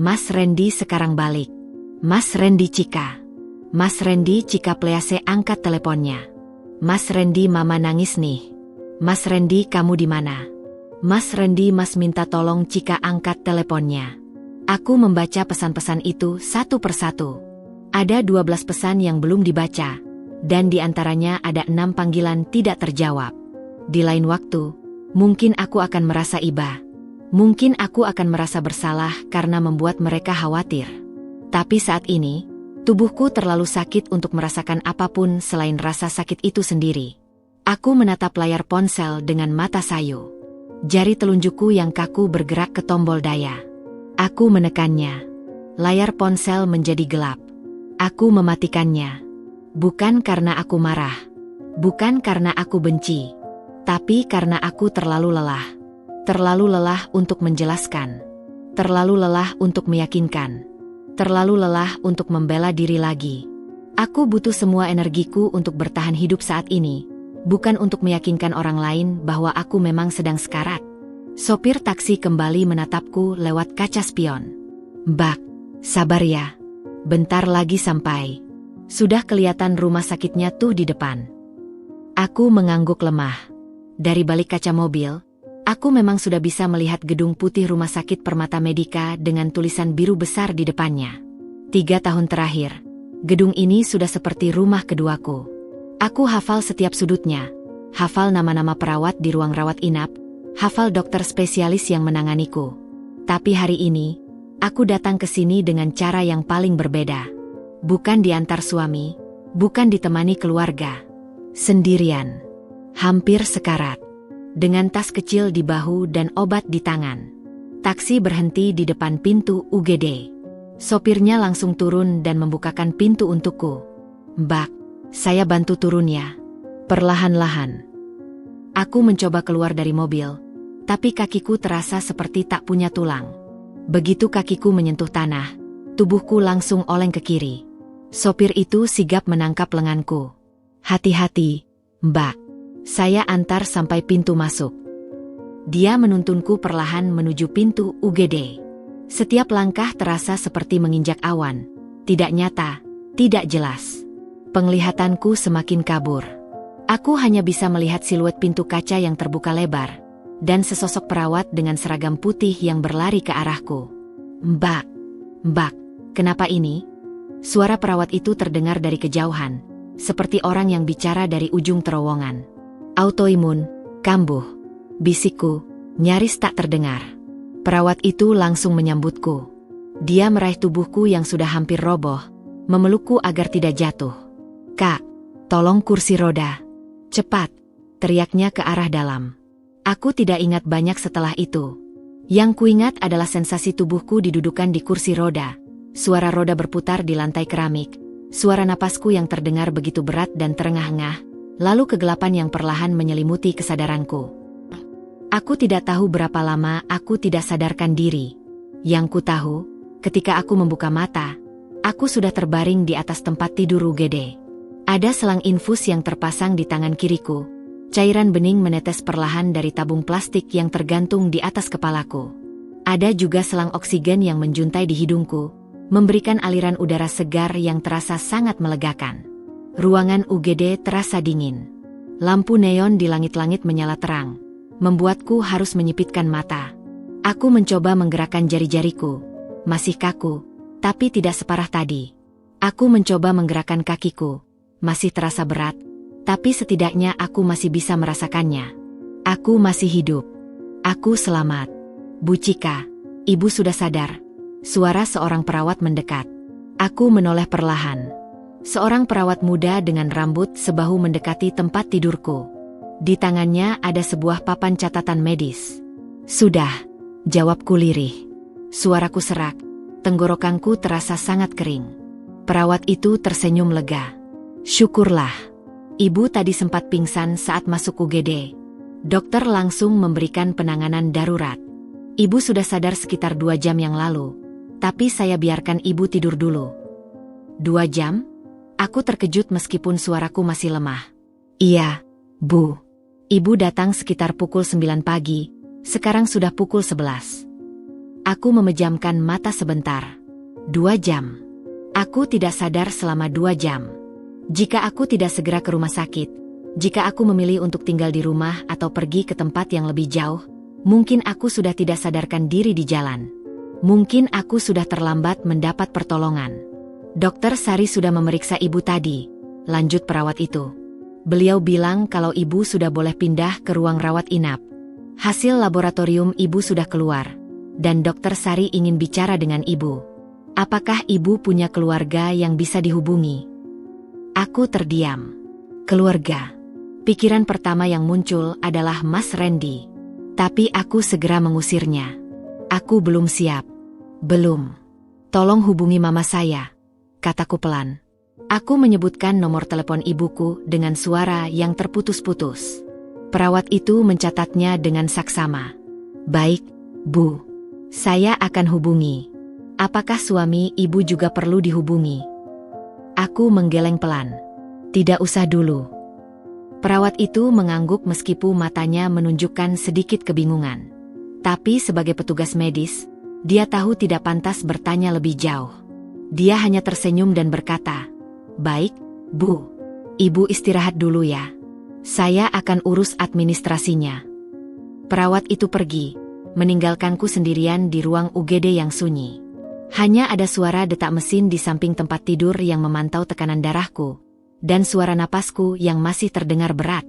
Speaker 1: Mas Randy, sekarang balik. Mas Randy, Cika. Mas Randy, Cika, please angkat teleponnya. Mas Randy, mama nangis nih. Mas Randy, kamu di mana? Mas Randy, Mas minta tolong Cika angkat teleponnya." Aku membaca pesan-pesan itu satu persatu. Ada 12 pesan yang belum dibaca, dan di antaranya ada 6 panggilan tidak terjawab. Di lain waktu, mungkin aku akan merasa iba. Mungkin aku akan merasa bersalah karena membuat mereka khawatir. Tapi saat ini, tubuhku terlalu sakit untuk merasakan apapun selain rasa sakit itu sendiri. Aku menatap layar ponsel dengan mata sayu. Jari telunjukku yang kaku bergerak ke tombol daya. Aku menekannya. Layar ponsel menjadi gelap. Aku mematikannya. Bukan karena aku marah. Bukan karena aku benci. Tapi karena aku terlalu lelah. Terlalu lelah untuk menjelaskan. Terlalu lelah untuk meyakinkan. Terlalu lelah untuk membela diri lagi. Aku butuh semua energiku untuk bertahan hidup saat ini. Bukan untuk meyakinkan orang lain bahwa aku memang sedang sekarat. Sopir taksi kembali menatapku lewat kaca spion. "Mbak, sabar ya. Bentar lagi sampai. Sudah kelihatan rumah sakitnya tuh di depan." Aku mengangguk lemah. Dari balik kaca mobil, aku memang sudah bisa melihat gedung putih Rumah Sakit Permata Medika dengan tulisan biru besar di depannya. 3 tahun terakhir, gedung ini sudah seperti rumah keduaku. Aku hafal setiap sudutnya, hafal nama-nama perawat di ruang rawat inap, hafal dokter spesialis yang menanganiku. Tapi hari ini, aku datang ke sini dengan cara yang paling berbeda. Bukan diantar suami, bukan ditemani keluarga. Sendirian. Hampir sekarat. Dengan tas kecil di bahu dan obat di tangan. Taksi berhenti di depan pintu UGD. Sopirnya langsung turun dan membukakan pintu untukku. "Mbak, saya bantu turun ya." Perlahan-lahan, aku mencoba keluar dari mobil, tapi kakiku terasa seperti tak punya tulang. Begitu kakiku menyentuh tanah, tubuhku langsung oleng ke kiri. Sopir itu sigap menangkap lenganku. "Hati-hati, Mbak. Saya antar sampai pintu masuk." Dia menuntunku perlahan menuju pintu UGD. Setiap langkah terasa seperti menginjak awan. Tidak nyata, tidak jelas. Penglihatanku semakin kabur. Aku hanya bisa melihat siluet pintu kaca yang terbuka lebar, dan sesosok perawat dengan seragam putih yang berlari ke arahku. "Mbak, Mbak, kenapa ini?" Suara perawat itu terdengar dari kejauhan, seperti orang yang bicara dari ujung terowongan. "Autoimun, kambuh," bisikku, nyaris tak terdengar. Perawat itu langsung menyambutku. Dia meraih tubuhku yang sudah hampir roboh, memelukku agar tidak jatuh. "Kak, tolong kursi roda. Cepat," teriaknya ke arah dalam. Aku tidak ingat banyak setelah itu. Yang kuingat adalah sensasi tubuhku didudukan di kursi roda, suara roda berputar di lantai keramik, suara napasku yang terdengar begitu berat dan terengah-engah, lalu kegelapan yang perlahan menyelimuti kesadaranku. Aku tidak tahu berapa lama aku tidak sadarkan diri. Yang ku tahu, ketika aku membuka mata, aku sudah terbaring di atas tempat tidur UGD. Ada selang infus yang terpasang di tangan kiriku. Cairan bening menetes perlahan dari tabung plastik yang tergantung di atas kepalaku. Ada juga selang oksigen yang menjuntai di hidungku, memberikan aliran udara segar yang terasa sangat melegakan. Ruangan UGD terasa dingin. Lampu neon di langit-langit menyala terang, membuatku harus menyipitkan mata. Aku mencoba menggerakkan jari-jariku. Masih kaku, tapi tidak separah tadi. Aku mencoba menggerakkan kakiku. Masih terasa berat, tapi setidaknya aku masih bisa merasakannya. Aku masih hidup. Aku selamat. "Bu Cika, Ibu sudah sadar." Suara seorang perawat mendekat. Aku menoleh perlahan. Seorang perawat muda dengan rambut sebahu mendekati tempat tidurku. Di tangannya ada sebuah papan catatan medis. "Sudah," jawabku lirih. Suaraku serak, tenggorokanku terasa sangat kering. Perawat itu tersenyum lega. "Syukurlah. Ibu tadi sempat pingsan saat masuk UGD. Dokter langsung memberikan penanganan darurat. Ibu sudah sadar sekitar 2 jam yang lalu, tapi saya biarkan ibu tidur dulu." 2 jam? Aku terkejut meskipun suaraku masih lemah. "Iya, Bu. Ibu datang sekitar pukul 9 pagi, sekarang sudah pukul 11. Aku memejamkan mata sebentar. 2 jam. Aku tidak sadar selama 2 jam. Jika aku tidak segera ke rumah sakit, jika aku memilih untuk tinggal di rumah atau pergi ke tempat yang lebih jauh, mungkin aku sudah tidak sadarkan diri di jalan. Mungkin aku sudah terlambat mendapat pertolongan." "Dokter Sari sudah memeriksa ibu tadi," lanjut perawat itu. "Beliau bilang kalau ibu sudah boleh pindah ke ruang rawat inap. Hasil laboratorium ibu sudah keluar, dan dokter Sari ingin bicara dengan ibu. Apakah ibu punya keluarga yang bisa dihubungi?" Aku terdiam. Keluarga. Pikiran pertama yang muncul adalah Mas Randy. Tapi aku segera mengusirnya. "Aku belum siap." "Belum. Tolong hubungi mama saya," kataku pelan. Aku menyebutkan nomor telepon ibuku dengan suara yang terputus-putus. Perawat itu mencatatnya dengan saksama. "Baik, Bu. Saya akan hubungi. Apakah suami ibu juga perlu dihubungi?" Aku menggeleng pelan. "Tidak usah dulu." Perawat itu mengangguk meskipun matanya menunjukkan sedikit kebingungan. Tapi sebagai petugas medis, dia tahu tidak pantas bertanya lebih jauh. Dia hanya tersenyum dan berkata, "Baik, Bu. Ibu istirahat dulu ya. Saya akan urus administrasinya." Perawat itu pergi, meninggalkanku sendirian di ruang UGD yang sunyi. Hanya ada suara detak mesin di samping tempat tidur yang memantau tekanan darahku, dan suara napasku yang masih terdengar berat.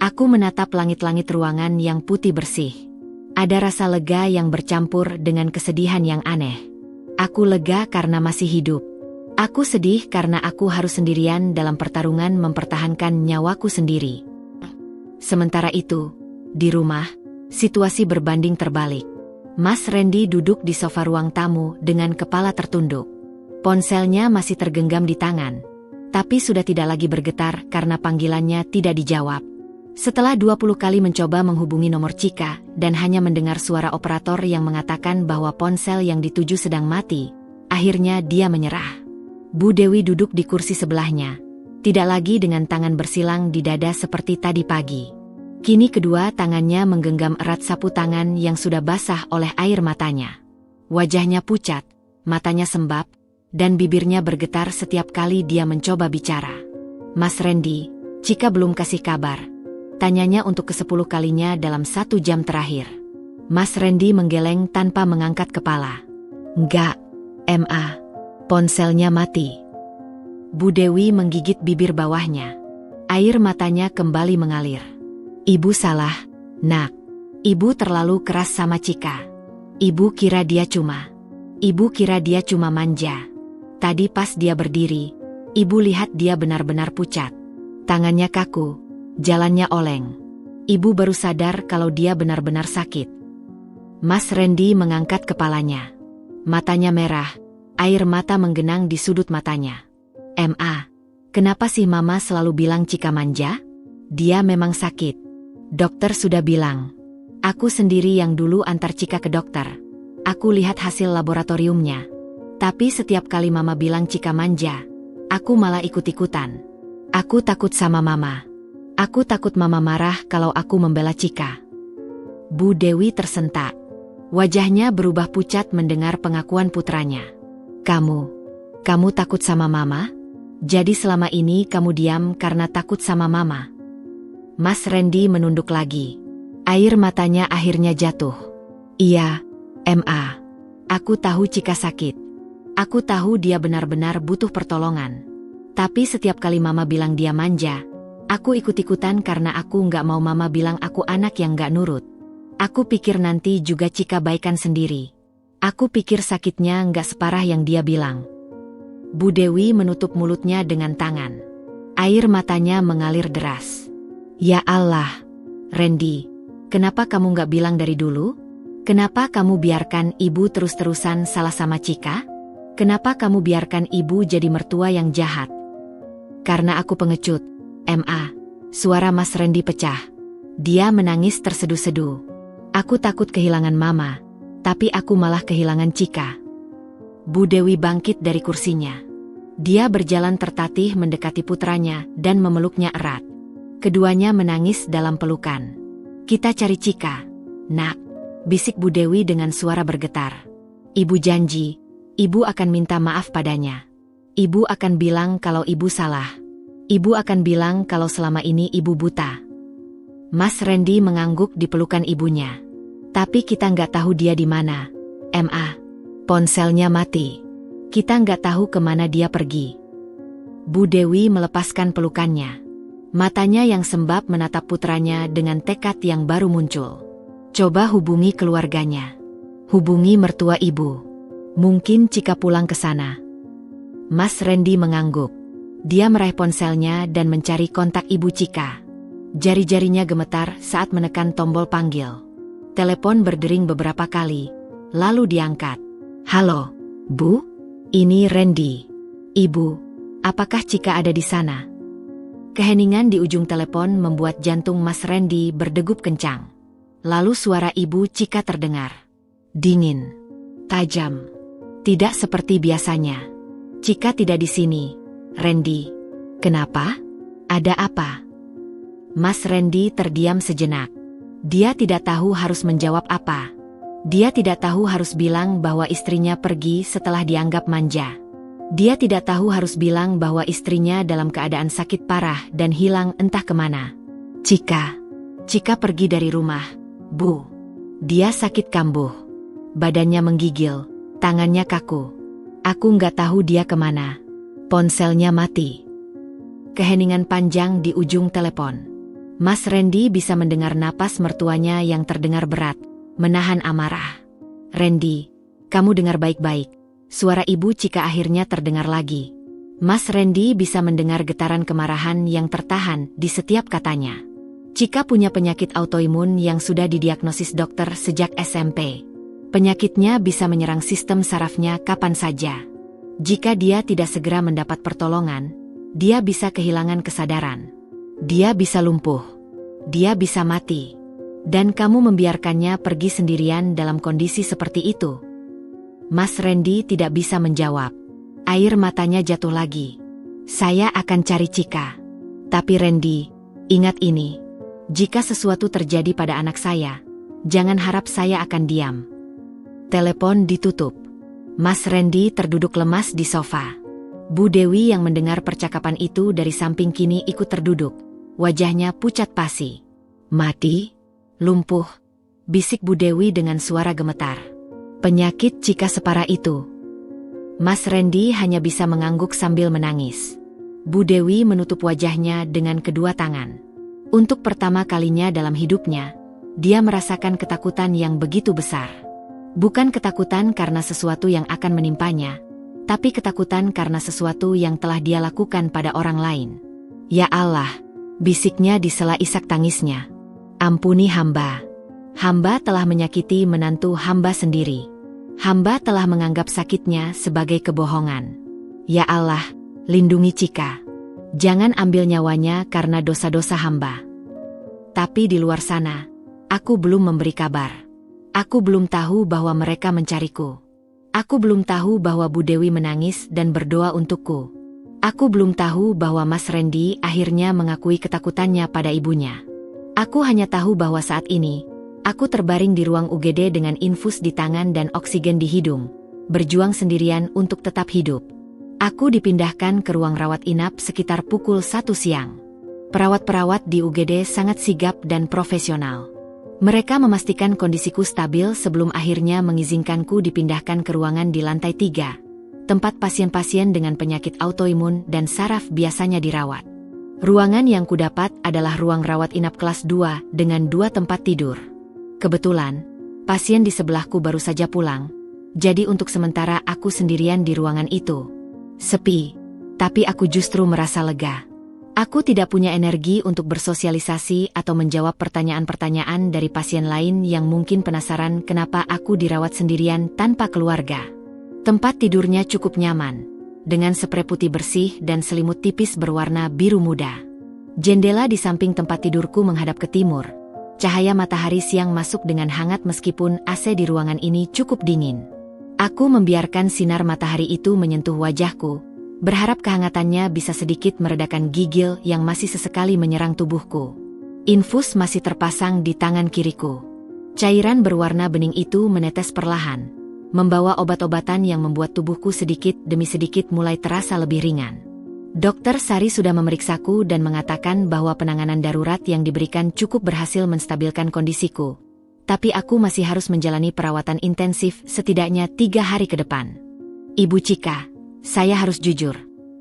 Speaker 1: Aku menatap langit-langit ruangan yang putih bersih. Ada rasa lega yang bercampur dengan kesedihan yang aneh. Aku lega karena masih hidup. Aku sedih karena aku harus sendirian dalam pertarungan mempertahankan nyawaku sendiri. Sementara itu, di rumah, situasi berbanding terbalik. Mas Randy duduk di sofa ruang tamu dengan kepala tertunduk. Ponselnya masih tergenggam di tangan, tapi sudah tidak lagi bergetar karena panggilannya tidak dijawab. Setelah 20 kali mencoba menghubungi nomor Chika dan hanya mendengar suara operator yang mengatakan bahwa ponsel yang dituju sedang mati, akhirnya dia menyerah. Bu Dewi duduk di kursi sebelahnya, tidak lagi dengan tangan bersilang di dada seperti tadi pagi. Kini kedua tangannya menggenggam erat sapu tangan yang sudah basah oleh air matanya. Wajahnya pucat, matanya sembab, dan bibirnya bergetar setiap kali dia mencoba bicara. "Mas Randy, Chika belum kasih kabar," tanyanya untuk ke-10 kalinya dalam 1 jam terakhir. Mas Randy menggeleng tanpa mengangkat kepala. "Enggak, Ma. Ponselnya mati." Bu Dewi menggigit bibir bawahnya. Air matanya kembali mengalir. "Ibu salah, Nak. Ibu terlalu keras sama Chika. Ibu kira dia cuma manja. Tadi pas dia berdiri, ibu lihat dia benar-benar pucat. Tangannya kaku, jalannya oleng. Ibu baru sadar kalau dia benar-benar sakit." Mas Randy mengangkat kepalanya. Matanya merah, air mata menggenang di sudut matanya. "Ma, kenapa sih Mama selalu bilang Chika manja? Dia memang sakit. Dokter sudah bilang. Aku sendiri yang dulu antar Chika ke dokter. Aku lihat hasil laboratoriumnya. Tapi setiap kali Mama bilang Chika manja, aku malah ikut-ikutan. Aku takut sama Mama. Aku takut Mama marah kalau aku membela Chika." Bu Dewi tersentak. Wajahnya berubah pucat mendengar pengakuan putranya. Kamu takut sama Mama? Jadi selama ini kamu diam karena takut sama Mama?" Mas Randy menunduk lagi. Air matanya akhirnya jatuh. "Iya, Ma. Aku tahu Chika sakit. Aku tahu dia benar-benar butuh pertolongan. Tapi setiap kali Mama bilang dia manja, aku ikut-ikutan karena aku nggak mau Mama bilang aku anak yang nggak nurut. Aku pikir nanti juga Chika baikan sendiri. Aku pikir sakitnya nggak separah yang dia bilang." Bu Dewi menutup mulutnya dengan tangan. Air matanya mengalir deras. "Ya Allah, Randy, kenapa kamu nggak bilang dari dulu? Kenapa kamu biarkan ibu terus-terusan salah sama Chika? Kenapa kamu biarkan ibu jadi mertua yang jahat?" "Karena aku pengecut, Ma." Suara Mas Randy pecah. Dia menangis terseduh-seduh. "Aku takut kehilangan Mama, tapi aku malah kehilangan Chika." Bu Dewi bangkit dari kursinya. Dia berjalan tertatih mendekati putranya dan memeluknya erat. Keduanya menangis dalam pelukan. "Kita cari Chika, Nak," bisik Bu Dewi dengan suara bergetar. "Ibu janji, ibu akan minta maaf padanya. Ibu akan bilang kalau ibu salah. Ibu akan bilang kalau selama ini ibu buta." Mas Randy mengangguk di pelukan ibunya. "Tapi kita nggak tahu dia di mana, Ma. Ponselnya mati. Kita nggak tahu kemana dia pergi." Bu Dewi melepaskan pelukannya. Matanya yang sembab menatap putranya dengan tekad yang baru muncul. "Coba hubungi keluarganya. Hubungi mertua ibu. Mungkin Chika pulang ke sana." Mas Randy mengangguk. Dia meraih ponselnya dan mencari kontak ibu Chika. Jari-jarinya gemetar saat menekan tombol panggil. Telepon berdering beberapa kali, lalu diangkat. "Halo, Bu? Ini Randy. Ibu, apakah Chika ada di sana?" Keheningan di ujung telepon membuat jantung Mas Randy berdegup kencang. Lalu suara ibu Chika terdengar. Dingin, tajam, tidak seperti biasanya. "Chika tidak di sini, Randy. Kenapa? Ada apa?" Mas Randy terdiam sejenak. Dia tidak tahu harus menjawab apa. Dia tidak tahu harus bilang bahwa istrinya pergi setelah dianggap manja. Dia tidak tahu harus bilang bahwa istrinya dalam keadaan sakit parah dan hilang entah kemana. Chika pergi dari rumah, Bu. Dia sakit kambuh. Badannya menggigil, tangannya kaku. Aku nggak tahu dia kemana. Ponselnya mati." Keheningan panjang di ujung telepon. Mas Randy bisa mendengar napas mertuanya yang terdengar berat, menahan amarah. "Randy, kamu dengar baik-baik." Suara ibu Chika akhirnya terdengar lagi. Mas Randy bisa mendengar getaran kemarahan yang tertahan di setiap katanya. Chika punya penyakit autoimun yang sudah didiagnosis dokter sejak SMP. Penyakitnya bisa menyerang sistem sarafnya kapan saja. Jika dia tidak segera mendapat pertolongan, Dia bisa kehilangan kesadaran. Dia bisa lumpuh. Dia bisa mati. Dan kamu membiarkannya pergi sendirian dalam kondisi seperti itu?" Mas Randy tidak bisa menjawab. Air matanya jatuh lagi. "Saya akan cari Chika. Tapi Randy, ingat ini. Jika sesuatu terjadi pada anak saya, jangan harap saya akan diam." Telepon ditutup. Mas Randy terduduk lemas di sofa. Bu Dewi yang mendengar percakapan itu dari samping kini ikut terduduk. Wajahnya pucat pasi. "Mati? Lumpuh?" bisik Bu Dewi dengan suara gemetar. "Penyakit Chika separah itu?" Mas Randy hanya bisa mengangguk sambil menangis. Bu Dewi menutup wajahnya dengan kedua tangan. Untuk pertama kalinya dalam hidupnya, dia merasakan ketakutan yang begitu besar. Bukan ketakutan karena sesuatu yang akan menimpanya, tapi ketakutan karena sesuatu yang telah dia lakukan pada orang lain. "Ya Allah," bisiknya di sela isak tangisnya. "Ampuni hamba. Hamba telah menyakiti menantu hamba sendiri. Hamba telah menganggap sakitnya sebagai kebohongan. Ya Allah, lindungi Chika. Jangan ambil nyawanya karena dosa-dosa hamba." Tapi di luar sana, aku belum memberi kabar. Aku belum tahu bahwa mereka mencariku. Aku belum tahu bahwa Bu Dewi menangis dan berdoa untukku. Aku belum tahu bahwa Mas Randy akhirnya mengakui ketakutannya pada ibunya. Aku hanya tahu bahwa saat ini, aku terbaring di ruang UGD dengan infus di tangan dan oksigen di hidung, berjuang sendirian untuk tetap hidup. Aku dipindahkan ke ruang rawat inap sekitar pukul 1 siang. Perawat-perawat di UGD sangat sigap dan profesional. Mereka memastikan kondisiku stabil sebelum akhirnya mengizinkanku dipindahkan ke ruangan di lantai 3, tempat pasien-pasien dengan penyakit autoimun dan saraf biasanya dirawat. Ruangan yang kudapat adalah ruang rawat inap kelas 2 dengan 2 tempat tidur. Kebetulan, pasien di sebelahku baru saja pulang, jadi untuk sementara aku sendirian di ruangan itu. Sepi, tapi aku justru merasa lega. Aku tidak punya energi untuk bersosialisasi atau menjawab pertanyaan-pertanyaan dari pasien lain yang mungkin penasaran kenapa aku dirawat sendirian tanpa keluarga. Tempat tidurnya cukup nyaman, dengan sprei putih bersih dan selimut tipis berwarna biru muda. Jendela di samping tempat tidurku menghadap ke timur. Cahaya matahari siang masuk dengan hangat meskipun AC di ruangan ini cukup dingin. Aku membiarkan sinar matahari itu menyentuh wajahku, berharap kehangatannya bisa sedikit meredakan gigil yang masih sesekali menyerang tubuhku. Infus masih terpasang di tangan kiriku. Cairan berwarna bening itu menetes perlahan, membawa obat-obatan yang membuat tubuhku sedikit demi sedikit mulai terasa lebih ringan. Dokter Sari sudah memeriksaku dan mengatakan bahwa penanganan darurat yang diberikan cukup berhasil menstabilkan kondisiku. Tapi aku masih harus menjalani perawatan intensif setidaknya 3 hari ke depan. "Ibu Chika, saya harus jujur,"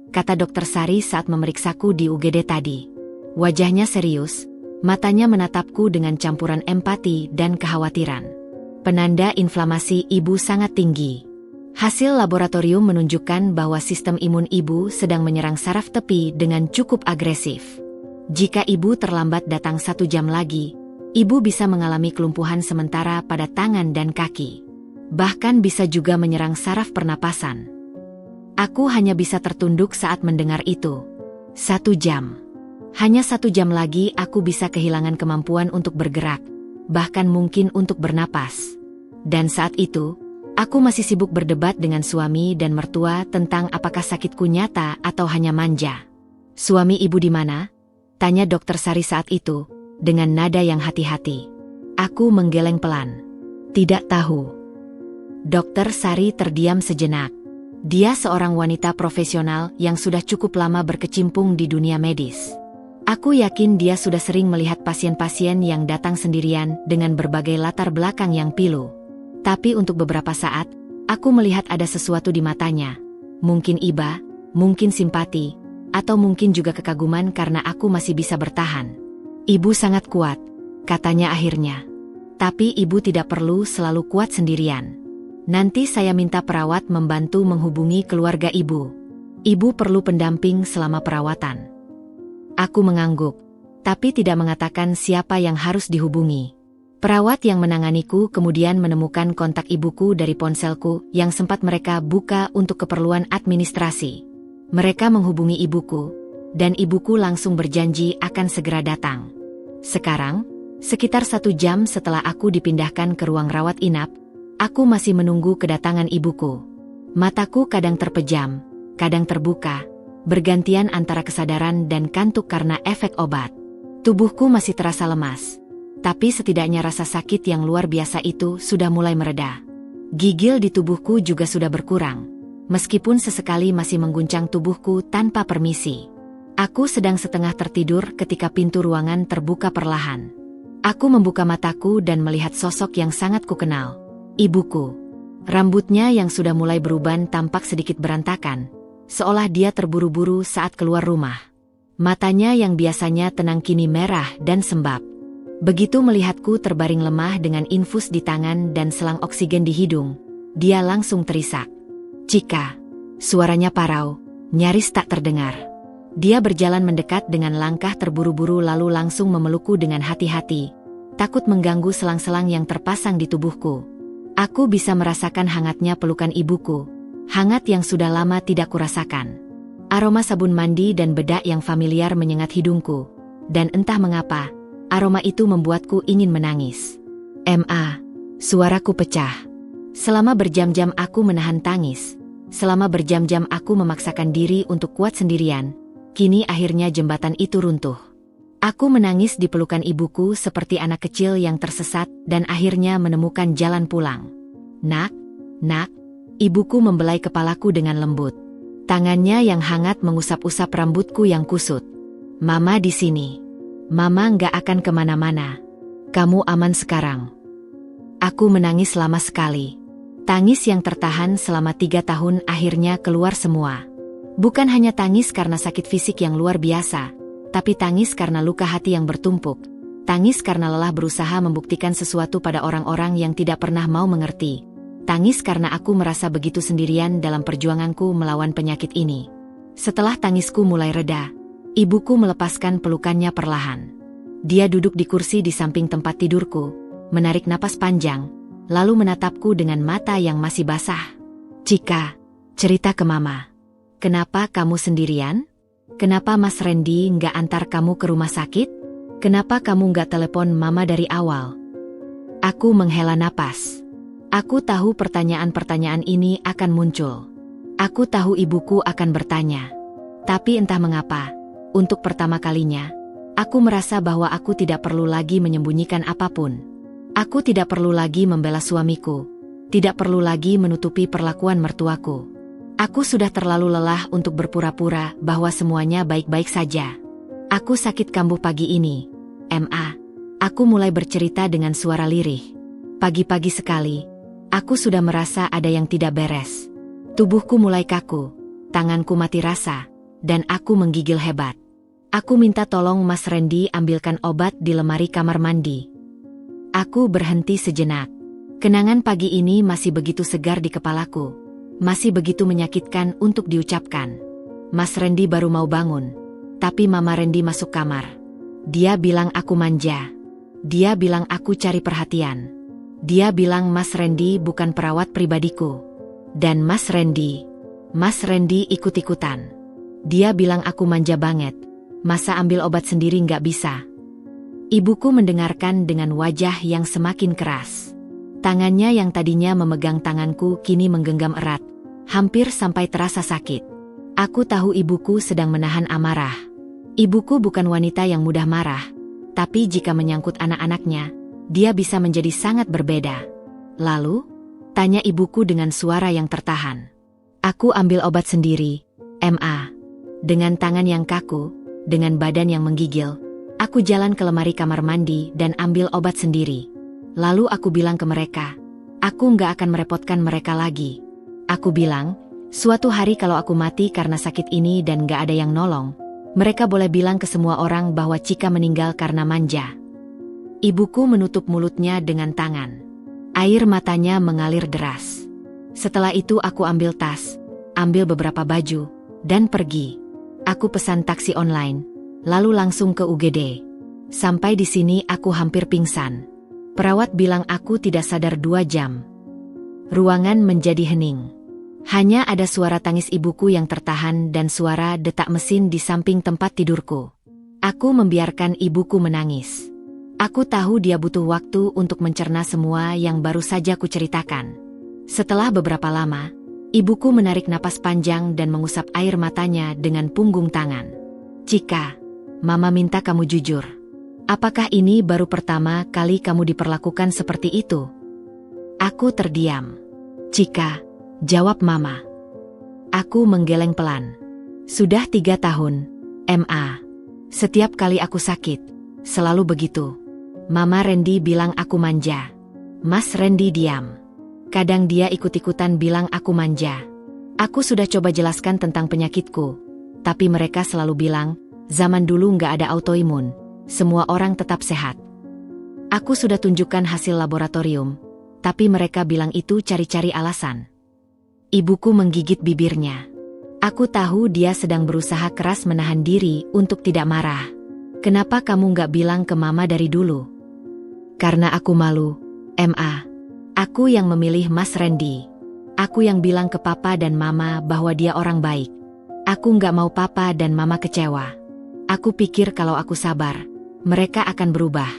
Speaker 1: kata Dokter Sari saat memeriksaku di UGD tadi. Wajahnya serius, matanya menatapku dengan campuran empati dan kekhawatiran. "Penanda inflamasi ibu sangat tinggi. Hasil laboratorium menunjukkan bahwa sistem imun ibu sedang menyerang saraf tepi dengan cukup agresif. Jika ibu terlambat datang 1 jam lagi, ibu bisa mengalami kelumpuhan sementara pada tangan dan kaki. Bahkan bisa juga menyerang saraf pernapasan." Aku hanya bisa tertunduk saat mendengar itu. 1 jam. Hanya 1 jam lagi aku bisa kehilangan kemampuan untuk bergerak, bahkan mungkin untuk bernapas. Dan saat itu, aku masih sibuk berdebat dengan suami dan mertua tentang apakah sakitku nyata atau hanya manja. "Suami ibu di mana?" tanya Dokter Sari saat itu, dengan nada yang hati-hati. Aku menggeleng pelan. "Tidak tahu." Dokter Sari terdiam sejenak. Dia seorang wanita profesional yang sudah cukup lama berkecimpung di dunia medis. Aku yakin dia sudah sering melihat pasien-pasien yang datang sendirian dengan berbagai latar belakang yang pilu. Tapi untuk beberapa saat, aku melihat ada sesuatu di matanya. Mungkin iba, mungkin simpati, atau mungkin juga kekaguman karena aku masih bisa bertahan. "Ibu sangat kuat," katanya akhirnya. "Tapi ibu tidak perlu selalu kuat sendirian. Nanti saya minta perawat membantu menghubungi keluarga ibu. Ibu perlu pendamping selama perawatan." Aku mengangguk, tapi tidak mengatakan siapa yang harus dihubungi. Perawat yang menanganiku kemudian menemukan kontak ibuku dari ponselku yang sempat mereka buka untuk keperluan administrasi. Mereka menghubungi ibuku, dan ibuku langsung berjanji akan segera datang. Sekarang, sekitar 1 jam setelah aku dipindahkan ke ruang rawat inap, aku masih menunggu kedatangan ibuku. Mataku kadang terpejam, kadang terbuka, bergantian antara kesadaran dan kantuk karena efek obat. Tubuhku masih terasa lemas, tapi setidaknya rasa sakit yang luar biasa itu sudah mulai mereda. Gigil di tubuhku juga sudah berkurang, meskipun sesekali masih mengguncang tubuhku tanpa permisi. Aku sedang setengah tertidur ketika pintu ruangan terbuka perlahan. Aku membuka mataku dan melihat sosok yang sangat kukenal. Ibuku. Rambutnya yang sudah mulai beruban tampak sedikit berantakan, seolah dia terburu-buru saat keluar rumah. Matanya yang biasanya tenang kini merah dan sembab. Begitu melihatku terbaring lemah dengan infus di tangan dan selang oksigen di hidung, dia langsung terisak. "Cika." Suaranya parau, nyaris tak terdengar. Dia berjalan mendekat dengan langkah terburu-buru lalu langsung memelukku dengan hati-hati, takut mengganggu selang-selang yang terpasang di tubuhku. Aku bisa merasakan hangatnya pelukan ibuku, hangat yang sudah lama tidak kurasakan. Aroma sabun mandi dan bedak yang familiar menyengat hidungku, dan entah mengapa, aroma itu membuatku ingin menangis. Suaraku pecah. Selama berjam-jam aku menahan tangis, selama berjam-jam aku memaksakan diri untuk kuat sendirian. Kini akhirnya jembatan itu runtuh. Aku menangis di pelukan ibuku seperti anak kecil yang tersesat dan akhirnya menemukan jalan pulang. Nak, ibuku membelai kepalaku dengan lembut. Tangannya yang hangat mengusap-usap rambutku yang kusut. "Mama di sini. Mama nggak akan kemana-mana. Kamu aman sekarang." Aku menangis lama sekali. Tangis yang tertahan selama 3 tahun akhirnya keluar semua. Bukan hanya tangis karena sakit fisik yang luar biasa, tapi tangis karena luka hati yang bertumpuk. Tangis karena lelah berusaha membuktikan sesuatu pada orang-orang yang tidak pernah mau mengerti. Tangis karena aku merasa begitu sendirian dalam perjuanganku melawan penyakit ini. Setelah tangisku mulai reda, ibuku melepaskan pelukannya perlahan. Dia duduk di kursi di samping tempat tidurku, menarik napas panjang, lalu menatapku dengan mata yang masih basah. "Cika, cerita ke Mama. Kenapa kamu sendirian? Kenapa Mas Randy nggak antar kamu ke rumah sakit? Kenapa kamu nggak telepon Mama dari awal?" Aku menghela napas. Aku tahu pertanyaan-pertanyaan ini akan muncul. Aku tahu ibuku akan bertanya. Tapi entah mengapa, untuk pertama kalinya, aku merasa bahwa aku tidak perlu lagi menyembunyikan apapun. Aku tidak perlu lagi membela suamiku, tidak perlu lagi menutupi perlakuan mertuaku. Aku sudah terlalu lelah untuk berpura-pura bahwa semuanya baik-baik saja. "Aku sakit kambuh pagi ini, Aku mulai bercerita dengan suara lirih. Pagi-pagi sekali, aku sudah merasa ada yang tidak beres. Tubuhku mulai kaku, tanganku mati rasa, dan aku menggigil hebat. Aku minta tolong Mas Randy ambilkan obat di lemari kamar mandi. Aku berhenti sejenak. Kenangan pagi ini masih begitu segar di kepalaku. Masih begitu menyakitkan untuk diucapkan. Mas Randy baru mau bangun, tapi Mama Randy masuk kamar. Dia bilang aku manja. Dia bilang aku cari perhatian. Dia bilang Mas Randy bukan perawat pribadiku. Dan Mas Randy ikut-ikutan. Dia bilang aku manja banget. Masa ambil obat sendiri nggak bisa? Ibuku mendengarkan dengan wajah yang semakin keras. Tangannya yang tadinya memegang tanganku kini menggenggam erat, hampir sampai terasa sakit. Aku tahu ibuku sedang menahan amarah. Ibuku bukan wanita yang mudah marah, tapi jika menyangkut anak-anaknya, dia bisa menjadi sangat berbeda. "Lalu?" tanya ibuku dengan suara yang tertahan. Aku ambil obat sendiri, Ma. Dengan tangan yang kaku, dengan badan yang menggigil, aku jalan ke lemari kamar mandi dan ambil obat sendiri. Lalu aku bilang ke mereka, aku nggak akan merepotkan mereka lagi. Aku bilang, suatu hari kalau aku mati karena sakit ini dan nggak ada yang nolong, mereka boleh bilang ke semua orang bahwa Cika meninggal karena manja. Ibuku menutup mulutnya dengan tangan. Air matanya mengalir deras. Setelah itu aku ambil tas, ambil beberapa baju, dan pergi. Aku pesan taksi online, lalu langsung ke UGD. Sampai di sini aku hampir pingsan. Perawat bilang aku tidak sadar 2 jam. Ruangan menjadi hening. Hanya ada suara tangis ibuku yang tertahan dan suara detak mesin di samping tempat tidurku. Aku membiarkan ibuku menangis. Aku tahu dia butuh waktu untuk mencerna semua yang baru saja kuceritakan. Setelah beberapa lama, ibuku menarik napas panjang dan mengusap air matanya dengan punggung tangan. Cika, Mama minta kamu jujur. Apakah ini baru pertama kali kamu diperlakukan seperti itu? Aku terdiam. Cika, jawab Mama. Aku menggeleng pelan. Sudah 3 tahun, Ma. Setiap kali aku sakit, selalu begitu. Mama Randy bilang aku manja. Mas Randy diam. Kadang dia ikut-ikutan bilang aku manja. Aku sudah coba jelaskan tentang penyakitku, tapi mereka selalu bilang, zaman dulu nggak ada autoimun, semua orang tetap sehat. Aku sudah tunjukkan hasil laboratorium, tapi mereka bilang itu cari-cari alasan. Ibuku menggigit bibirnya. Aku tahu dia sedang berusaha keras menahan diri untuk tidak marah. Kenapa kamu nggak bilang ke Mama dari dulu? Karena aku malu, Ma. Aku yang memilih Mas Randy. Aku yang bilang ke Papa dan Mama bahwa dia orang baik. Aku nggak mau Papa dan Mama kecewa. Aku pikir kalau aku sabar, mereka akan berubah.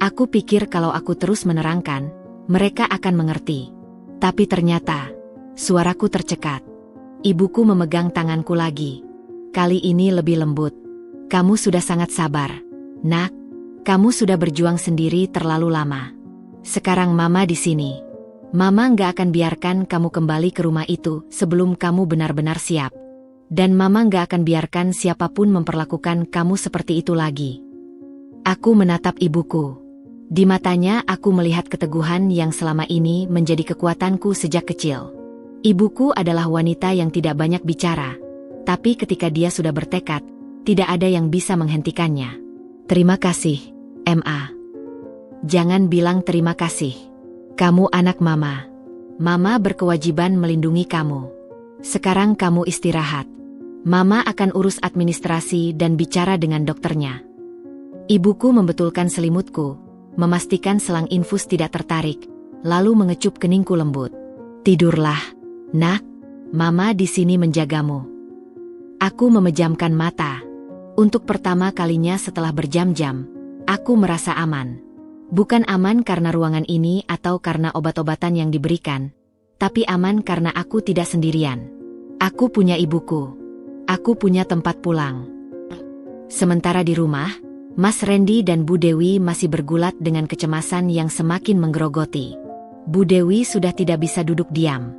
Speaker 1: Aku pikir kalau aku terus menerangkan, mereka akan mengerti. Tapi ternyata, suaraku tercekat. Ibuku memegang tanganku lagi. Kali ini lebih lembut. Kamu sudah sangat sabar, Nak. Kamu sudah berjuang sendiri terlalu lama. Sekarang Mama di sini. Mama nggak akan biarkan kamu kembali ke rumah itu sebelum kamu benar-benar siap. Dan Mama nggak akan biarkan siapapun memperlakukan kamu seperti itu lagi. Aku menatap ibuku. Di matanya aku melihat keteguhan yang selama ini menjadi kekuatanku sejak kecil. Ibuku adalah wanita yang tidak banyak bicara. Tapi ketika dia sudah bertekad, tidak ada yang bisa menghentikannya. Terima kasih, Ma. Jangan bilang terima kasih. Kamu anak Mama. Mama berkewajiban melindungi kamu. Sekarang kamu istirahat. Mama akan urus administrasi dan bicara dengan dokternya. Ibuku membetulkan selimutku, memastikan selang infus tidak tertarik, lalu mengecup keningku lembut. Tidurlah, Nak. Mama di sini menjagamu. Aku memejamkan mata. Untuk pertama kalinya setelah berjam-jam, aku merasa aman. Bukan aman karena ruangan ini atau karena obat-obatan yang diberikan, tapi aman karena aku tidak sendirian. Aku punya ibuku. Aku punya tempat pulang. Sementara di rumah, Mas Randy dan Bu Dewi masih bergulat dengan kecemasan yang semakin menggerogoti. Bu Dewi sudah tidak bisa duduk diam.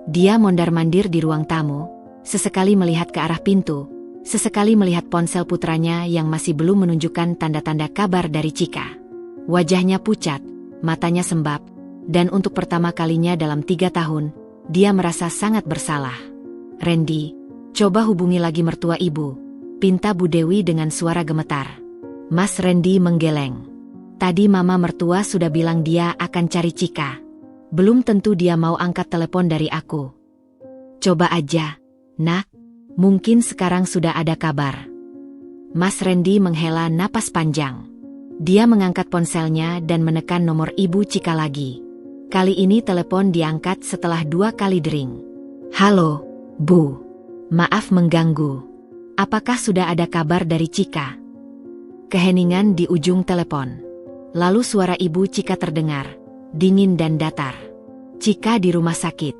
Speaker 1: Dia mondar-mandir di ruang tamu, sesekali melihat ke arah pintu, sesekali melihat ponsel putranya yang masih belum menunjukkan tanda-tanda kabar dari Cika. Wajahnya pucat, matanya sembab, dan untuk pertama kalinya dalam 3 tahun, dia merasa sangat bersalah. Randy, coba hubungi lagi mertua ibu, pinta Bu Dewi dengan suara gemetar. Mas Randy menggeleng. Tadi Mama mertua sudah bilang dia akan cari Cika. Belum tentu dia mau angkat telepon dari aku. Coba aja, Nak. Mungkin sekarang sudah ada kabar. Mas Randy menghela napas panjang. Dia mengangkat ponselnya dan menekan nomor ibu Cika lagi. Kali ini telepon diangkat setelah 2 kali dering. Halo, Bu. Maaf mengganggu. Apakah sudah ada kabar dari Cika? Keheningan di ujung telepon. Lalu suara ibu Cika terdengar, dingin dan datar. Cika di rumah sakit.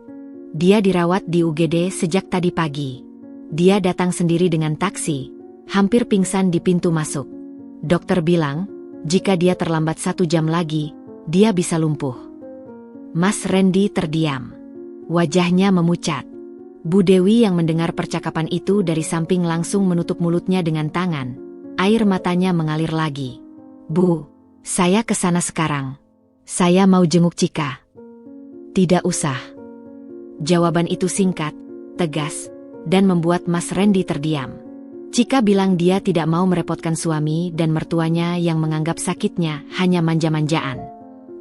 Speaker 1: Dia dirawat di UGD sejak tadi pagi. Dia datang sendiri dengan taksi, hampir pingsan di pintu masuk. Dokter bilang, jika dia terlambat 1 jam lagi, dia bisa lumpuh. Mas Randy terdiam. Wajahnya memucat. Bu Dewi yang mendengar percakapan itu dari samping langsung menutup mulutnya dengan tangan. Air matanya mengalir lagi. Bu, saya ke sana sekarang. Saya mau jenguk Cika. Tidak usah. Jawaban itu singkat, tegas, dan membuat Mas Randy terdiam. Cika bilang dia tidak mau merepotkan suami dan mertuanya yang menganggap sakitnya hanya manja-manjaan.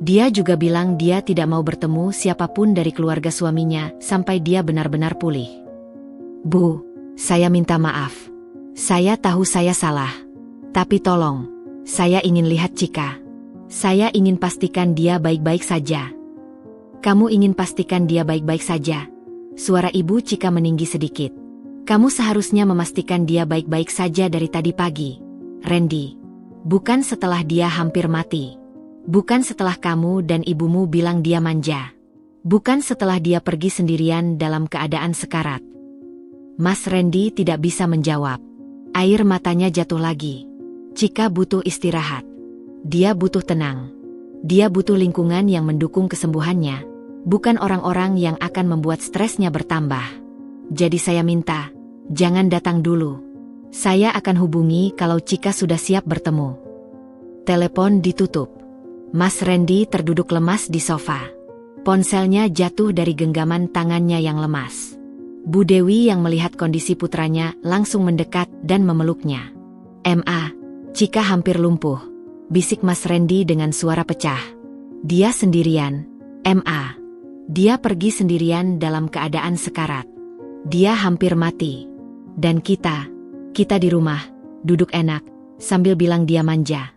Speaker 1: Dia juga bilang dia tidak mau bertemu siapapun dari keluarga suaminya sampai dia benar-benar pulih. Bu, saya minta maaf. Saya tahu saya salah. Tapi tolong, saya ingin lihat Cika. Saya ingin pastikan dia baik-baik saja. Kamu ingin pastikan dia baik-baik saja? Suara Ibu Cika meninggi sedikit. Kamu seharusnya memastikan dia baik-baik saja dari tadi pagi, Randy. Bukan setelah dia hampir mati. Bukan setelah kamu dan ibumu bilang dia manja. Bukan setelah dia pergi sendirian dalam keadaan sekarat. Mas Randy tidak bisa menjawab. Air matanya jatuh lagi. Cika butuh istirahat. Dia butuh tenang. Dia butuh lingkungan yang mendukung kesembuhannya, bukan orang-orang yang akan membuat stresnya bertambah. Jadi saya minta, jangan datang dulu. Saya akan hubungi kalau Cika sudah siap bertemu. Telepon ditutup. Mas Randy terduduk lemas di sofa. Ponselnya jatuh dari genggaman tangannya yang lemas. Bu Dewi yang melihat kondisi putranya langsung mendekat dan memeluknya. "Ma, Cika hampir lumpuh," bisik Mas Randy dengan suara pecah. "Dia sendirian, Ma. Dia pergi sendirian dalam keadaan sekarat. Dia hampir mati. Dan kita di rumah, duduk enak, sambil bilang dia manja."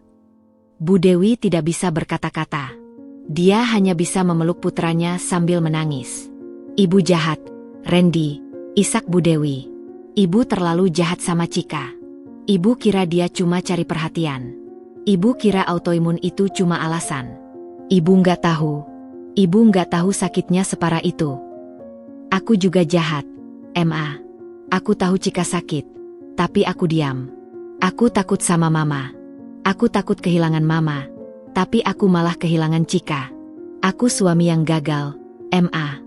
Speaker 1: Bu Dewi tidak bisa berkata-kata. Dia hanya bisa memeluk putranya sambil menangis. "Ibu jahat, Randy," isak Bu Dewi. "Ibu terlalu jahat sama Cika. Ibu kira dia cuma cari perhatian. Ibu kira autoimun itu cuma alasan. Ibu nggak tahu. Ibu nggak tahu sakitnya separah itu. Aku juga jahat, Ma. Aku tahu Cika sakit, tapi aku diam. Aku takut sama Mama. Aku takut kehilangan Mama, tapi aku malah kehilangan Cika. Aku suami yang gagal, Ma."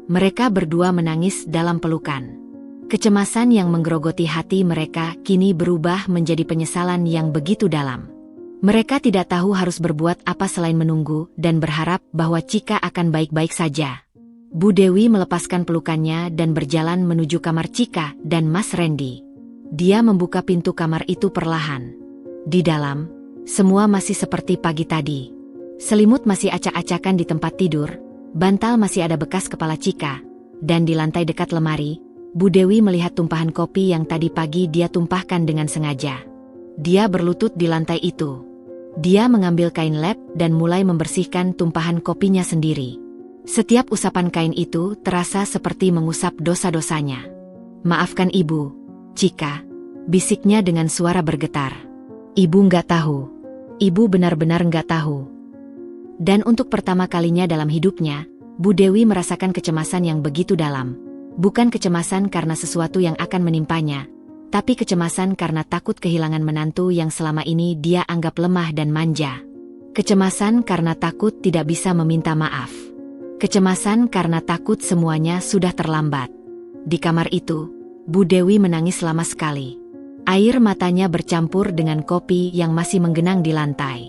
Speaker 1: Mereka berdua menangis dalam pelukan. Kecemasan yang menggerogoti hati mereka kini berubah menjadi penyesalan yang begitu dalam. Mereka tidak tahu harus berbuat apa selain menunggu dan berharap bahwa Cika akan baik-baik saja. Bu Dewi melepaskan pelukannya dan berjalan menuju kamar Cika dan Mas Randy. Dia membuka pintu kamar itu perlahan. Di dalam, semua masih seperti pagi tadi. Selimut masih acak-acakan di tempat tidur, bantal masih ada bekas kepala Cika, dan di lantai dekat lemari, Bu Dewi melihat tumpahan kopi yang tadi pagi dia tumpahkan dengan sengaja. Dia berlutut di lantai itu. Dia mengambil kain lap dan mulai membersihkan tumpahan kopinya sendiri. Setiap usapan kain itu terasa seperti mengusap dosa-dosanya. "Maafkan Ibu, Cika," bisiknya dengan suara bergetar. "Ibu nggak tahu. Ibu benar-benar nggak tahu." Dan untuk pertama kalinya dalam hidupnya, Bu Dewi merasakan kecemasan yang begitu dalam. Bukan kecemasan karena sesuatu yang akan menimpanya, tapi kecemasan karena takut kehilangan menantu yang selama ini dia anggap lemah dan manja. Kecemasan karena takut tidak bisa meminta maaf. Kecemasan karena takut semuanya sudah terlambat. Di kamar itu, Bu Dewi menangis lama sekali. Air matanya bercampur dengan kopi yang masih menggenang di lantai.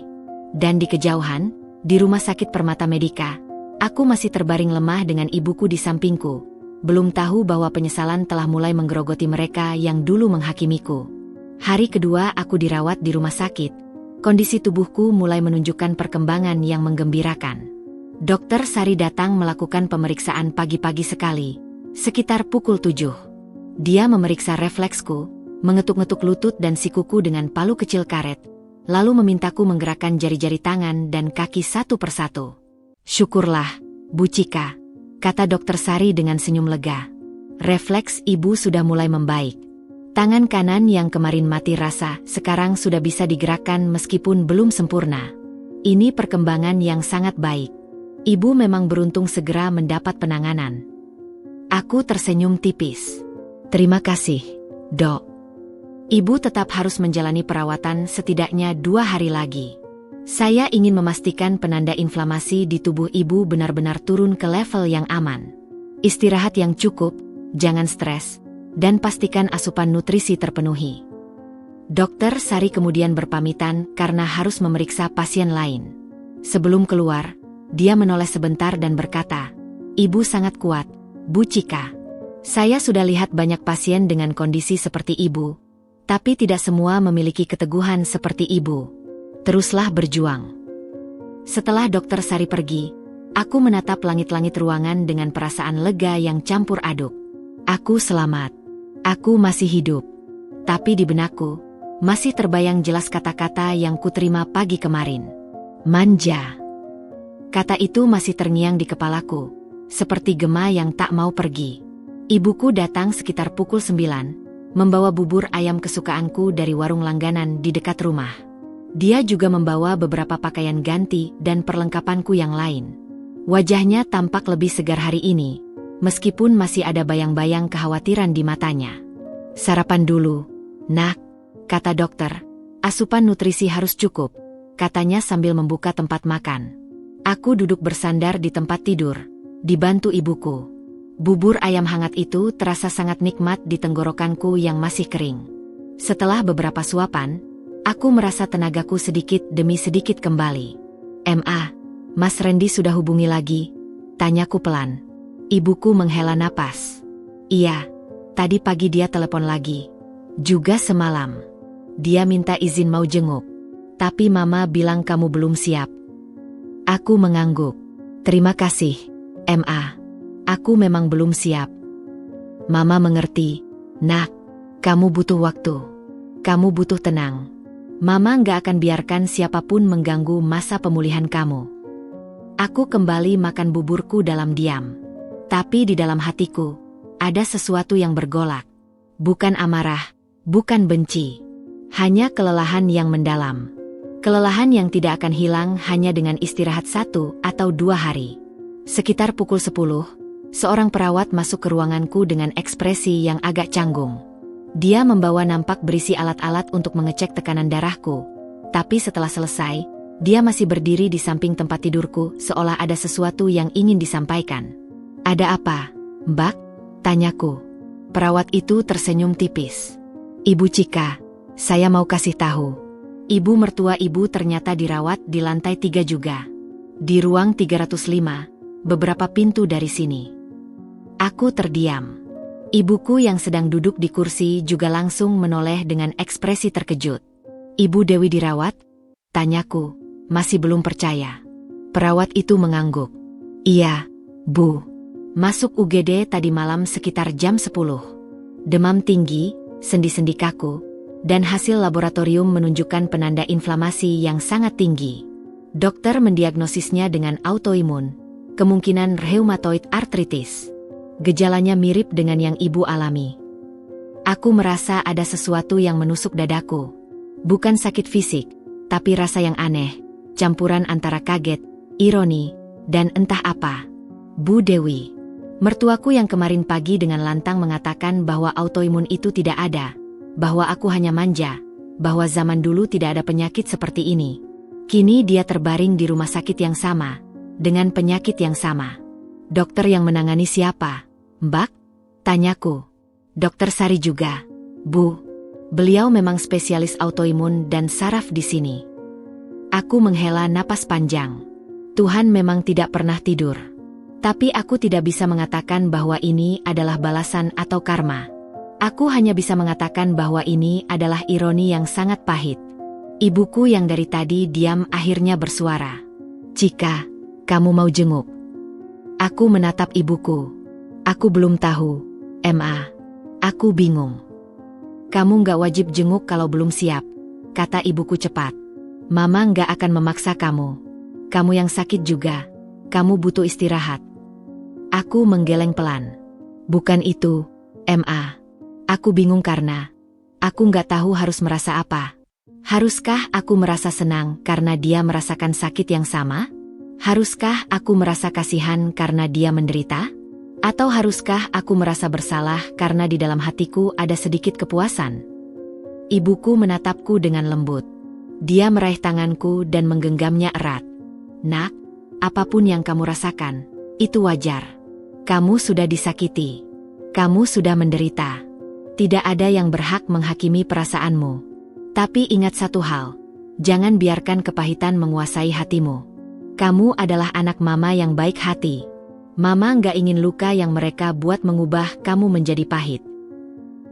Speaker 1: Dan di kejauhan, di rumah sakit Permata Medika, aku masih terbaring lemah dengan ibuku di sampingku. Belum tahu bahwa penyesalan telah mulai menggerogoti mereka yang dulu menghakimiku. Hari kedua aku dirawat di rumah sakit. Kondisi tubuhku mulai menunjukkan perkembangan yang menggembirakan. Dokter Sari datang melakukan pemeriksaan pagi-pagi sekali, sekitar pukul 7. Dia memeriksa refleksku, mengetuk-ngetuk lutut dan sikuku dengan palu kecil karet, lalu memintaku menggerakkan jari-jari tangan dan kaki satu persatu. "Syukurlah, Bu Cika," kata Dokter Sari dengan senyum lega. "Refleks Ibu sudah mulai membaik. Tangan kanan yang kemarin mati rasa sekarang sudah bisa digerakkan meskipun belum sempurna. Ini perkembangan yang sangat baik. Ibu memang beruntung segera mendapat penanganan." Aku tersenyum tipis. "Terima kasih, Dok. Ibu tetap harus menjalani perawatan setidaknya 2 hari lagi. Saya ingin memastikan penanda inflamasi di tubuh Ibu benar-benar turun ke level yang aman. Istirahat yang cukup, jangan stres, dan pastikan asupan nutrisi terpenuhi." Dokter Sari kemudian berpamitan karena harus memeriksa pasien lain. Sebelum keluar, dia menoleh sebentar dan berkata, "Ibu sangat kuat, Bu Cika. Saya sudah lihat banyak pasien dengan kondisi seperti Ibu, tapi tidak semua memiliki keteguhan seperti Ibu. Teruslah berjuang." Setelah Dokter Sari pergi, aku menatap langit-langit ruangan dengan perasaan lega yang campur aduk. Aku selamat. Aku masih hidup. Tapi di benakku, masih terbayang jelas kata-kata yang kuterima pagi kemarin. "Manja." Kata itu masih terngiang di kepalaku, seperti gema yang tak mau pergi. Ibuku datang sekitar pukul 9, membawa bubur ayam kesukaanku dari warung langganan di dekat rumah. Dia juga membawa beberapa pakaian ganti dan perlengkapanku yang lain. Wajahnya tampak lebih segar hari ini, meskipun masih ada bayang-bayang kekhawatiran di matanya. "Sarapan dulu, Nak," kata dokter. "Asupan nutrisi harus cukup," katanya sambil membuka tempat makan. Aku duduk bersandar di tempat tidur, dibantu ibuku. Bubur ayam hangat itu terasa sangat nikmat di tenggorokanku yang masih kering. Setelah beberapa suapan, aku merasa tenagaku sedikit demi sedikit kembali. "Ma, Mas Randy sudah hubungi lagi?" tanyaku pelan. Ibuku menghela napas. "Iya, tadi pagi dia telepon lagi. Juga semalam. Dia minta izin mau jenguk. Tapi Mama bilang kamu belum siap." Aku mengangguk. "Terima kasih, Ma. Aku memang belum siap." "Mama mengerti, Nak. Kamu butuh waktu. Kamu butuh tenang. Mama nggak akan biarkan siapapun mengganggu masa pemulihan kamu." Aku kembali makan buburku dalam diam. Tapi di dalam hatiku, ada sesuatu yang bergolak. Bukan amarah, bukan benci. Hanya kelelahan yang mendalam. Kelelahan yang tidak akan hilang hanya dengan istirahat 1 atau 2 hari. Sekitar pukul 10, seorang perawat masuk ke ruanganku dengan ekspresi yang agak canggung. Dia membawa nampak berisi alat-alat untuk mengecek tekanan darahku. Tapi setelah selesai, dia masih berdiri di samping tempat tidurku seolah ada sesuatu yang ingin disampaikan. "Ada apa, Mbak?" tanyaku. Perawat itu tersenyum tipis. "Ibu Cika, saya mau kasih tahu. Ibu mertua ibu ternyata dirawat di lantai 3 juga. Di ruang 305, beberapa pintu dari sini." Aku terdiam. Ibuku yang sedang duduk di kursi juga langsung menoleh dengan ekspresi terkejut. "Ibu Dewi dirawat?" tanyaku, masih belum percaya. Perawat itu mengangguk. "Iya, Bu. Masuk UGD tadi malam sekitar jam 10. Demam tinggi, sendi-sendi kaku, dan hasil laboratorium menunjukkan penanda inflamasi yang sangat tinggi. Dokter mendiagnosisnya dengan autoimun, kemungkinan rheumatoid arthritis. Gejalanya mirip dengan yang ibu alami." Aku merasa ada sesuatu yang menusuk dadaku. Bukan sakit fisik, tapi rasa yang aneh, campuran antara kaget, ironi, dan entah apa. "Bu Dewi, mertuaku yang kemarin pagi dengan lantang mengatakan bahwa autoimun itu tidak ada, bahwa aku hanya manja, bahwa zaman dulu tidak ada penyakit seperti ini. Kini dia terbaring di rumah sakit yang sama, dengan penyakit yang sama. Dokter yang menangani siapa, Mbak?" tanyaku. "Dokter Sari juga, Bu. Beliau memang spesialis autoimun dan saraf di sini." Aku menghela napas panjang. Tuhan memang tidak pernah tidur. Tapi aku tidak bisa mengatakan bahwa ini adalah balasan atau karma. Aku hanya bisa mengatakan bahwa ini adalah ironi yang sangat pahit. Ibuku yang dari tadi diam akhirnya bersuara. "Cika, kamu mau jenguk?" Aku menatap ibuku. "Aku belum tahu, Ma. Aku bingung." "Kamu nggak wajib jenguk kalau belum siap," kata ibuku cepat. "Mama nggak akan memaksa kamu. Kamu yang sakit juga. Kamu butuh istirahat." Aku menggeleng pelan. "Bukan itu, Ma. Aku bingung karena aku nggak tahu harus merasa apa. Haruskah aku merasa senang karena dia merasakan sakit yang sama? Haruskah aku merasa kasihan karena dia menderita? Atau haruskah aku merasa bersalah karena di dalam hatiku ada sedikit kepuasan?" Ibuku menatapku dengan lembut. Dia meraih tanganku dan menggenggamnya erat. "Nak, apapun yang kamu rasakan, itu wajar. Kamu sudah disakiti. Kamu sudah menderita. Tidak ada yang berhak menghakimi perasaanmu. Tapi ingat satu hal, jangan biarkan kepahitan menguasai hatimu. Kamu adalah anak Mama yang baik hati. Mama nggak ingin luka yang mereka buat mengubah kamu menjadi pahit."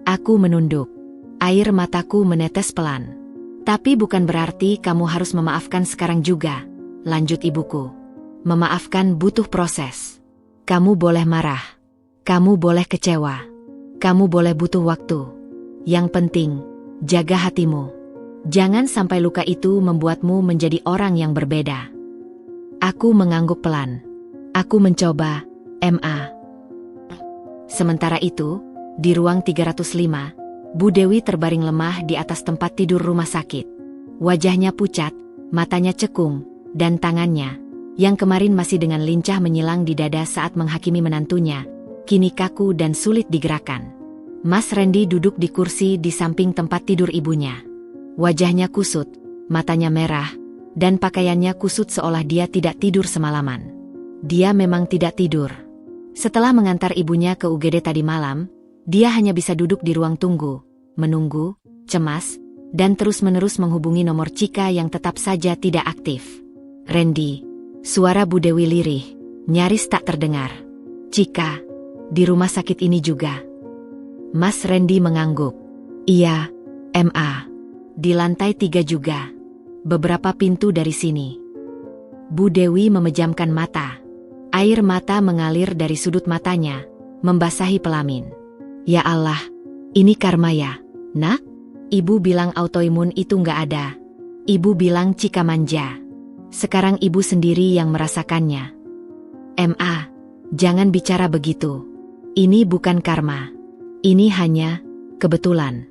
Speaker 1: Aku menunduk. Air mataku menetes pelan. "Tapi bukan berarti kamu harus memaafkan sekarang juga," lanjut ibuku. "Memaafkan butuh proses. Kamu boleh marah. Kamu boleh kecewa. Kamu boleh butuh waktu. Yang penting, jaga hatimu. Jangan sampai luka itu membuatmu menjadi orang yang berbeda." Aku mengangguk pelan. "Aku mencoba, MA. Sementara itu, di ruang 305, Bu Dewi terbaring lemah di atas tempat tidur rumah sakit. Wajahnya pucat, matanya cekung, dan tangannya, yang kemarin masih dengan lincah menyilang di dada saat menghakimi menantunya, kini kaku dan sulit digerakkan. Mas Randy duduk di kursi di samping tempat tidur ibunya. Wajahnya kusut, matanya merah, dan pakaiannya kusut seolah dia tidak tidur semalaman. Dia memang tidak tidur. Setelah mengantar ibunya ke UGD tadi malam, dia hanya bisa duduk di ruang tunggu, menunggu, cemas, dan terus-menerus menghubungi nomor Cika yang tetap saja tidak aktif. Randy, suara Bu Dewi lirih, nyaris tak terdengar. Cika, di rumah sakit ini juga. Mas Randy mengangguk. Iya, MA. Di lantai 3 juga. Beberapa pintu dari sini. Bu Dewi memejamkan mata. Air mata mengalir dari sudut matanya, membasahi pelamin. Ya Allah, ini karma ya, nak? Ibu bilang autoimun itu nggak ada. Ibu bilang Cika manja. Sekarang ibu sendiri yang merasakannya. MA, jangan bicara begitu. Ini bukan karma. Ini hanya kebetulan.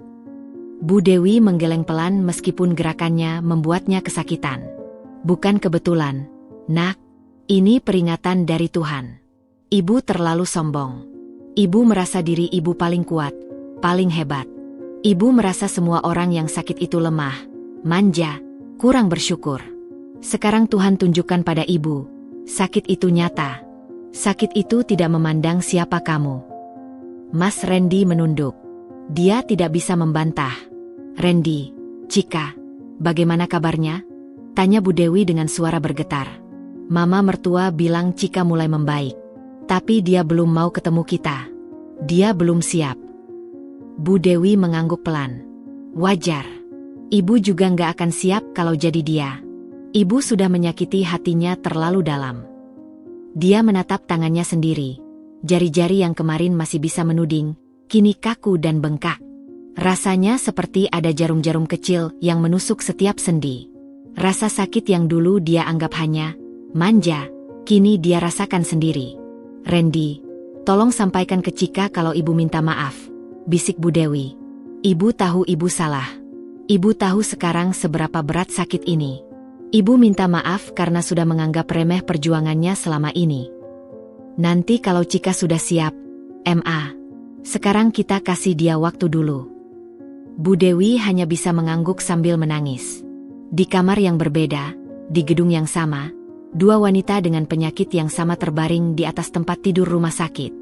Speaker 1: Bu Dewi menggeleng pelan meskipun gerakannya membuatnya kesakitan. Bukan kebetulan, nak. Ini peringatan dari Tuhan. Ibu terlalu sombong. Ibu merasa diri ibu paling kuat, paling hebat. Ibu merasa semua orang yang sakit itu lemah, manja, kurang bersyukur. Sekarang Tuhan tunjukkan pada ibu, sakit itu nyata. Sakit itu tidak memandang siapa kamu. Mas Randy menunduk. Dia tidak bisa membantah. Randy, Cika, bagaimana kabarnya? Tanya Bu Dewi dengan suara bergetar. Mama mertua bilang Cika mulai membaik. Tapi dia belum mau ketemu kita. Dia belum siap. Bu Dewi mengangguk pelan. Wajar. Ibu juga nggak akan siap kalau jadi dia. Ibu sudah menyakiti hatinya terlalu dalam. Dia menatap tangannya sendiri. Jari-jari yang kemarin masih bisa menuding, kini kaku dan bengkak. Rasanya seperti ada jarum-jarum kecil yang menusuk setiap sendi. Rasa sakit yang dulu dia anggap hanya manja, kini dia rasakan sendiri. Randy, tolong sampaikan ke Cika kalau ibu minta maaf, bisik Bu Dewi. Ibu tahu ibu salah. Ibu tahu sekarang seberapa berat sakit ini. Ibu minta maaf karena sudah menganggap remeh perjuangannya selama ini. Nanti kalau Cika sudah siap, MA. Sekarang kita kasih dia waktu dulu. Bu Dewi hanya bisa mengangguk sambil menangis. Di kamar yang berbeda, di gedung yang sama, dua wanita dengan penyakit yang sama terbaring di atas tempat tidur rumah sakit.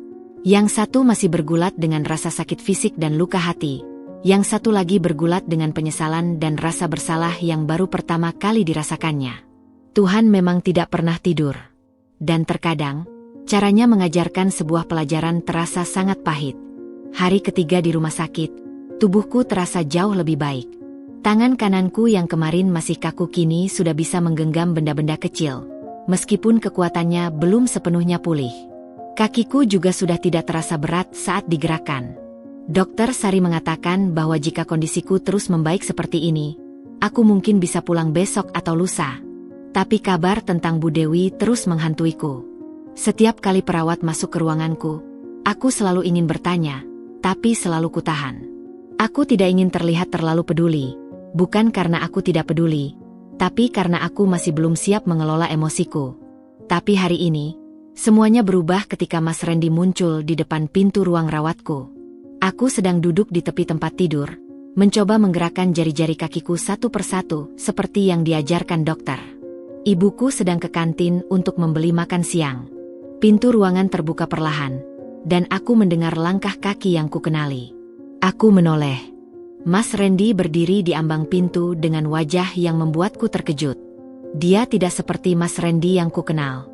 Speaker 1: Yang satu masih bergulat dengan rasa sakit fisik dan luka hati. Yang satu lagi bergulat dengan penyesalan dan rasa bersalah yang baru pertama kali dirasakannya. Tuhan memang tidak pernah tidur. Dan terkadang, caranya mengajarkan sebuah pelajaran terasa sangat pahit. Hari ketiga di rumah sakit, tubuhku terasa jauh lebih baik. Tangan kananku yang kemarin masih kaku kini sudah bisa menggenggam benda-benda kecil. Meskipun kekuatannya belum sepenuhnya pulih. Kakiku juga sudah tidak terasa berat saat digerakkan. Dokter Sari mengatakan bahwa jika kondisiku terus membaik seperti ini, aku mungkin bisa pulang besok atau lusa. Tapi kabar tentang Bu Dewi terus menghantuiku. Setiap kali perawat masuk ke ruanganku, aku selalu ingin bertanya, tapi selalu kutahan. Aku tidak ingin terlihat terlalu peduli, bukan karena aku tidak peduli, tapi karena aku masih belum siap mengelola emosiku. Tapi hari ini, semuanya berubah ketika Mas Randy muncul di depan pintu ruang rawatku. Aku sedang duduk di tepi tempat tidur, mencoba menggerakkan jari-jari kakiku satu persatu seperti yang diajarkan dokter. Ibuku sedang ke kantin untuk membeli makan siang. Pintu ruangan terbuka perlahan, dan aku mendengar langkah kaki yang kukenali. Aku menoleh. Mas Randy berdiri di ambang pintu dengan wajah yang membuatku terkejut. Dia tidak seperti Mas Randy yang kukenal.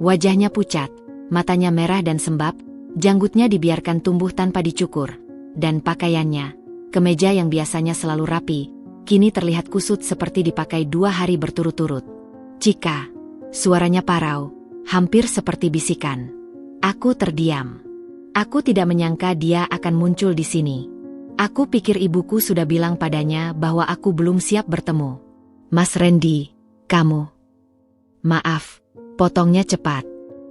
Speaker 1: Wajahnya pucat, matanya merah dan sembab, janggutnya dibiarkan tumbuh tanpa dicukur, dan pakaiannya, kemeja yang biasanya selalu rapi, kini terlihat kusut seperti dipakai 2 hari berturut-turut. Cika, suaranya parau, hampir seperti bisikan. Aku terdiam. Aku tidak menyangka dia akan muncul di sini. Aku pikir ibuku sudah bilang padanya bahwa aku belum siap bertemu. Mas Randy, kamu. Maaf, potongnya cepat.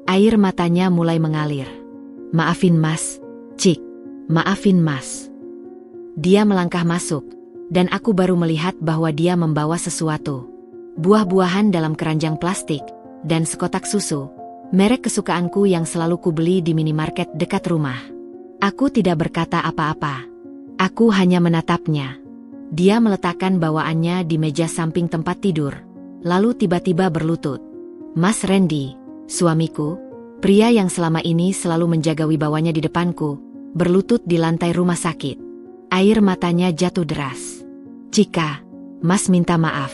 Speaker 1: Air matanya mulai mengalir. Maafin Mas, Cik. Maafin Mas. Dia melangkah masuk, dan aku baru melihat bahwa dia membawa sesuatu. Buah-buahan dalam keranjang plastik, dan sekotak susu, merek kesukaanku yang selalu kubeli di minimarket dekat rumah. Aku tidak berkata apa-apa. Aku hanya menatapnya. Dia meletakkan bawaannya di meja samping tempat tidur, lalu tiba-tiba berlutut. Mas Randy, suamiku, pria yang selama ini selalu menjaga wibawanya di depanku, berlutut di lantai rumah sakit. Air matanya jatuh deras. Cika, Mas minta maaf.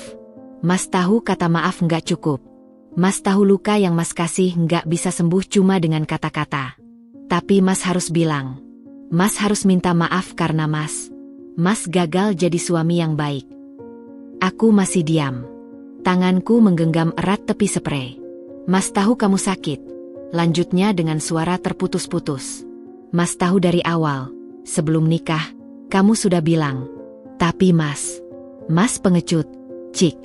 Speaker 1: Mas tahu kata maaf nggak cukup. Mas tahu luka yang Mas kasih nggak bisa sembuh cuma dengan kata-kata. Tapi Mas harus bilang. Mas harus minta maaf karena Mas gagal jadi suami yang baik. Aku masih diam. Tanganku menggenggam erat tepi sprei. Mas tahu kamu sakit. Lanjutnya dengan suara terputus-putus. Mas tahu dari awal, sebelum nikah, kamu sudah bilang. Tapi Mas pengecut, Cik.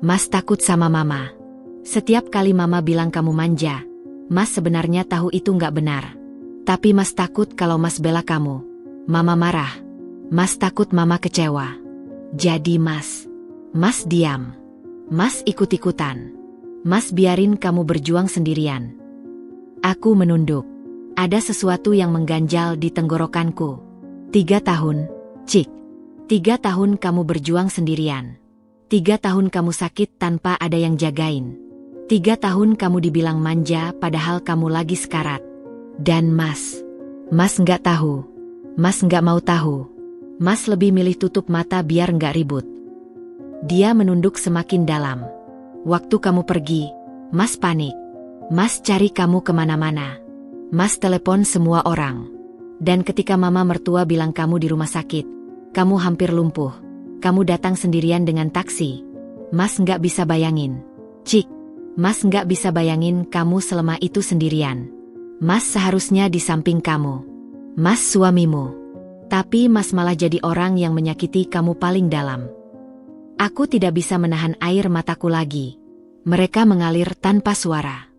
Speaker 1: Mas takut sama Mama. Setiap kali Mama bilang kamu manja, Mas sebenarnya tahu itu nggak benar. Tapi Mas takut kalau Mas bela kamu, Mama marah. Mas takut Mama kecewa. Jadi Mas diam. Mas ikut-ikutan. Mas biarin kamu berjuang sendirian. Aku menunduk. Ada sesuatu yang mengganjal di tenggorokanku. 3 tahun, Cik. 3 tahun kamu berjuang sendirian. 3 tahun kamu sakit tanpa ada yang jagain. 3 tahun kamu dibilang manja padahal kamu lagi sekarat. Dan Mas nggak tahu. Mas nggak mau tahu. Mas lebih milih tutup mata biar nggak ribut. Dia menunduk semakin dalam. Waktu kamu pergi, Mas panik. Mas cari kamu kemana-mana. Mas telepon semua orang. Dan ketika Mama mertua bilang kamu di rumah sakit, kamu hampir lumpuh. Kamu datang sendirian dengan taksi. Mas nggak bisa bayangin. Cik, Mas nggak bisa bayangin kamu selemah itu sendirian. Mas seharusnya di samping kamu. Mas suamimu. Tapi Mas malah jadi orang yang menyakiti kamu paling dalam. Aku tidak bisa menahan air mataku lagi. Mereka mengalir tanpa suara.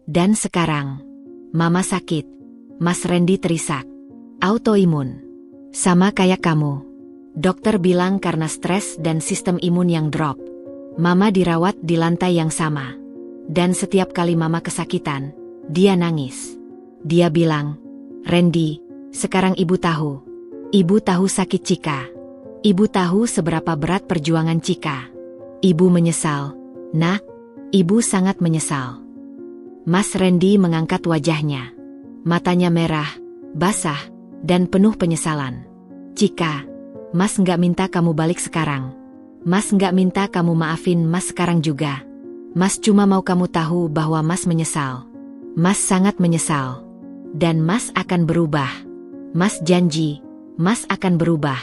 Speaker 1: Dan sekarang, Mama sakit. Mas Randy terisak. Autoimun. Sama kayak kamu. Dokter bilang karena stres dan sistem imun yang drop. Mama dirawat di lantai yang sama. Dan setiap kali Mama kesakitan, dia nangis. Dia bilang, Randy, sekarang Ibu tahu. Ibu tahu sakit Cika. Ibu tahu seberapa berat perjuangan Cika. Ibu menyesal. Nak, Ibu sangat menyesal. Mas Randy mengangkat wajahnya. Matanya merah, basah, dan penuh penyesalan. Cika, Mas nggak minta kamu balik sekarang. Mas nggak minta kamu maafin Mas sekarang juga. Mas cuma mau kamu tahu bahwa Mas menyesal. Mas sangat menyesal. Dan Mas akan berubah. Mas janji, Mas akan berubah.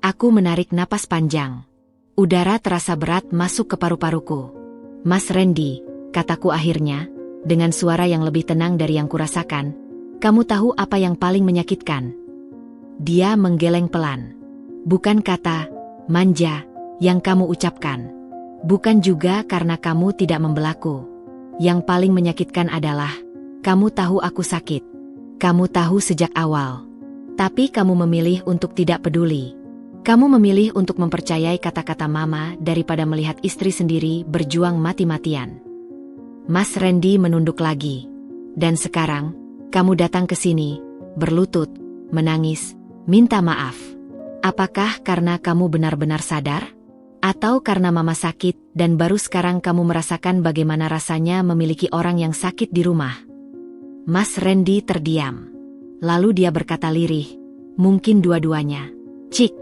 Speaker 1: Aku menarik napas panjang. Udara terasa berat masuk ke paru-paruku. Mas Randy, kataku akhirnya, dengan suara yang lebih tenang dari yang kurasakan, kamu tahu apa yang paling menyakitkan? Dia menggeleng pelan. Bukan kata, manja, yang kamu ucapkan. Bukan juga karena kamu tidak membelaku. Yang paling menyakitkan adalah, kamu tahu aku sakit. Kamu tahu sejak awal. Tapi kamu memilih untuk tidak peduli. Kamu memilih untuk mempercayai kata-kata Mama daripada melihat istri sendiri berjuang mati-matian. Mas Randy menunduk lagi. Dan sekarang, kamu datang ke sini, berlutut, menangis, minta maaf. Apakah karena kamu benar-benar sadar? Atau karena Mama sakit dan baru sekarang kamu merasakan bagaimana rasanya memiliki orang yang sakit di rumah? Mas Randy terdiam. Lalu dia berkata lirih, mungkin dua-duanya. Cik,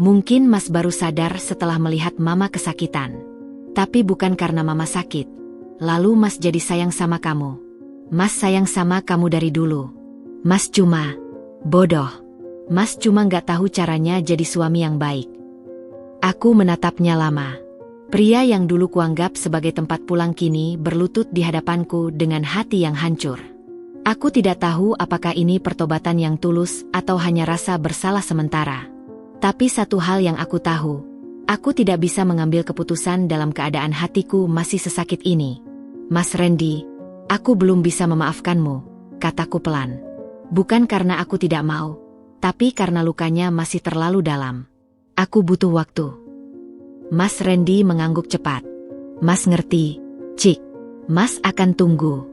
Speaker 1: mungkin Mas baru sadar setelah melihat Mama kesakitan. Tapi bukan karena Mama sakit. Lalu Mas jadi sayang sama kamu. Mas sayang sama kamu dari dulu. Mas cuma bodoh. Mas cuma nggak tahu caranya jadi suami yang baik. Aku menatapnya lama. Pria yang dulu kuanggap sebagai tempat pulang kini berlutut di hadapanku dengan hati yang hancur. Aku tidak tahu apakah ini pertobatan yang tulus atau hanya rasa bersalah sementara. Tapi satu hal yang aku tahu, aku tidak bisa mengambil keputusan dalam keadaan hatiku masih sesakit ini. Mas Randy, Aku belum bisa memaafkanmu, kataku pelan. Bukan karena aku tidak mau, tapi karena lukanya masih terlalu dalam. Aku butuh waktu. Mas Randy mengangguk cepat. Mas ngerti, Cik. Mas akan tunggu.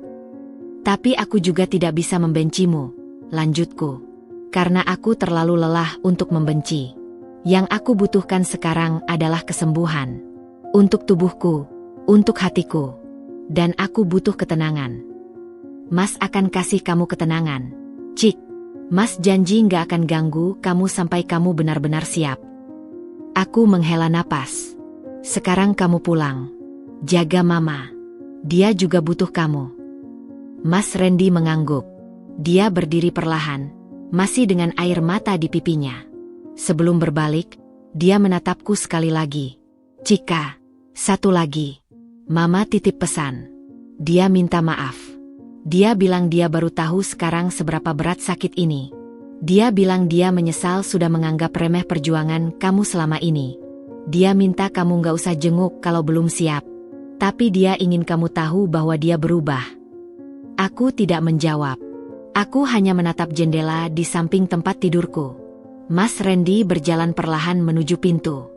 Speaker 1: Tapi aku juga tidak bisa membencimu, lanjutku. Karena aku terlalu lelah untuk membenci. Yang aku butuhkan sekarang adalah kesembuhan. Untuk tubuhku, untuk hatiku. Dan aku butuh ketenangan. Mas akan kasih kamu ketenangan, Cik. Mas janji gak akan ganggu kamu sampai kamu benar-benar siap. Aku menghela napas. Sekarang kamu pulang. Jaga mama. Dia juga butuh kamu. Mas Randy mengangguk. Dia berdiri perlahan, masih dengan air mata di pipinya. Sebelum berbalik, dia menatapku sekali lagi. Cika, satu lagi. Mama titip pesan. Dia minta maaf. Dia bilang dia baru tahu sekarang seberapa berat sakit ini. Dia bilang dia menyesal sudah menganggap remeh perjuangan kamu selama ini. Dia minta kamu gak usah jenguk kalau belum siap. Tapi dia ingin kamu tahu bahwa dia berubah. Aku tidak menjawab. Aku hanya menatap jendela di samping tempat tidurku. Mas Randy berjalan perlahan menuju pintu.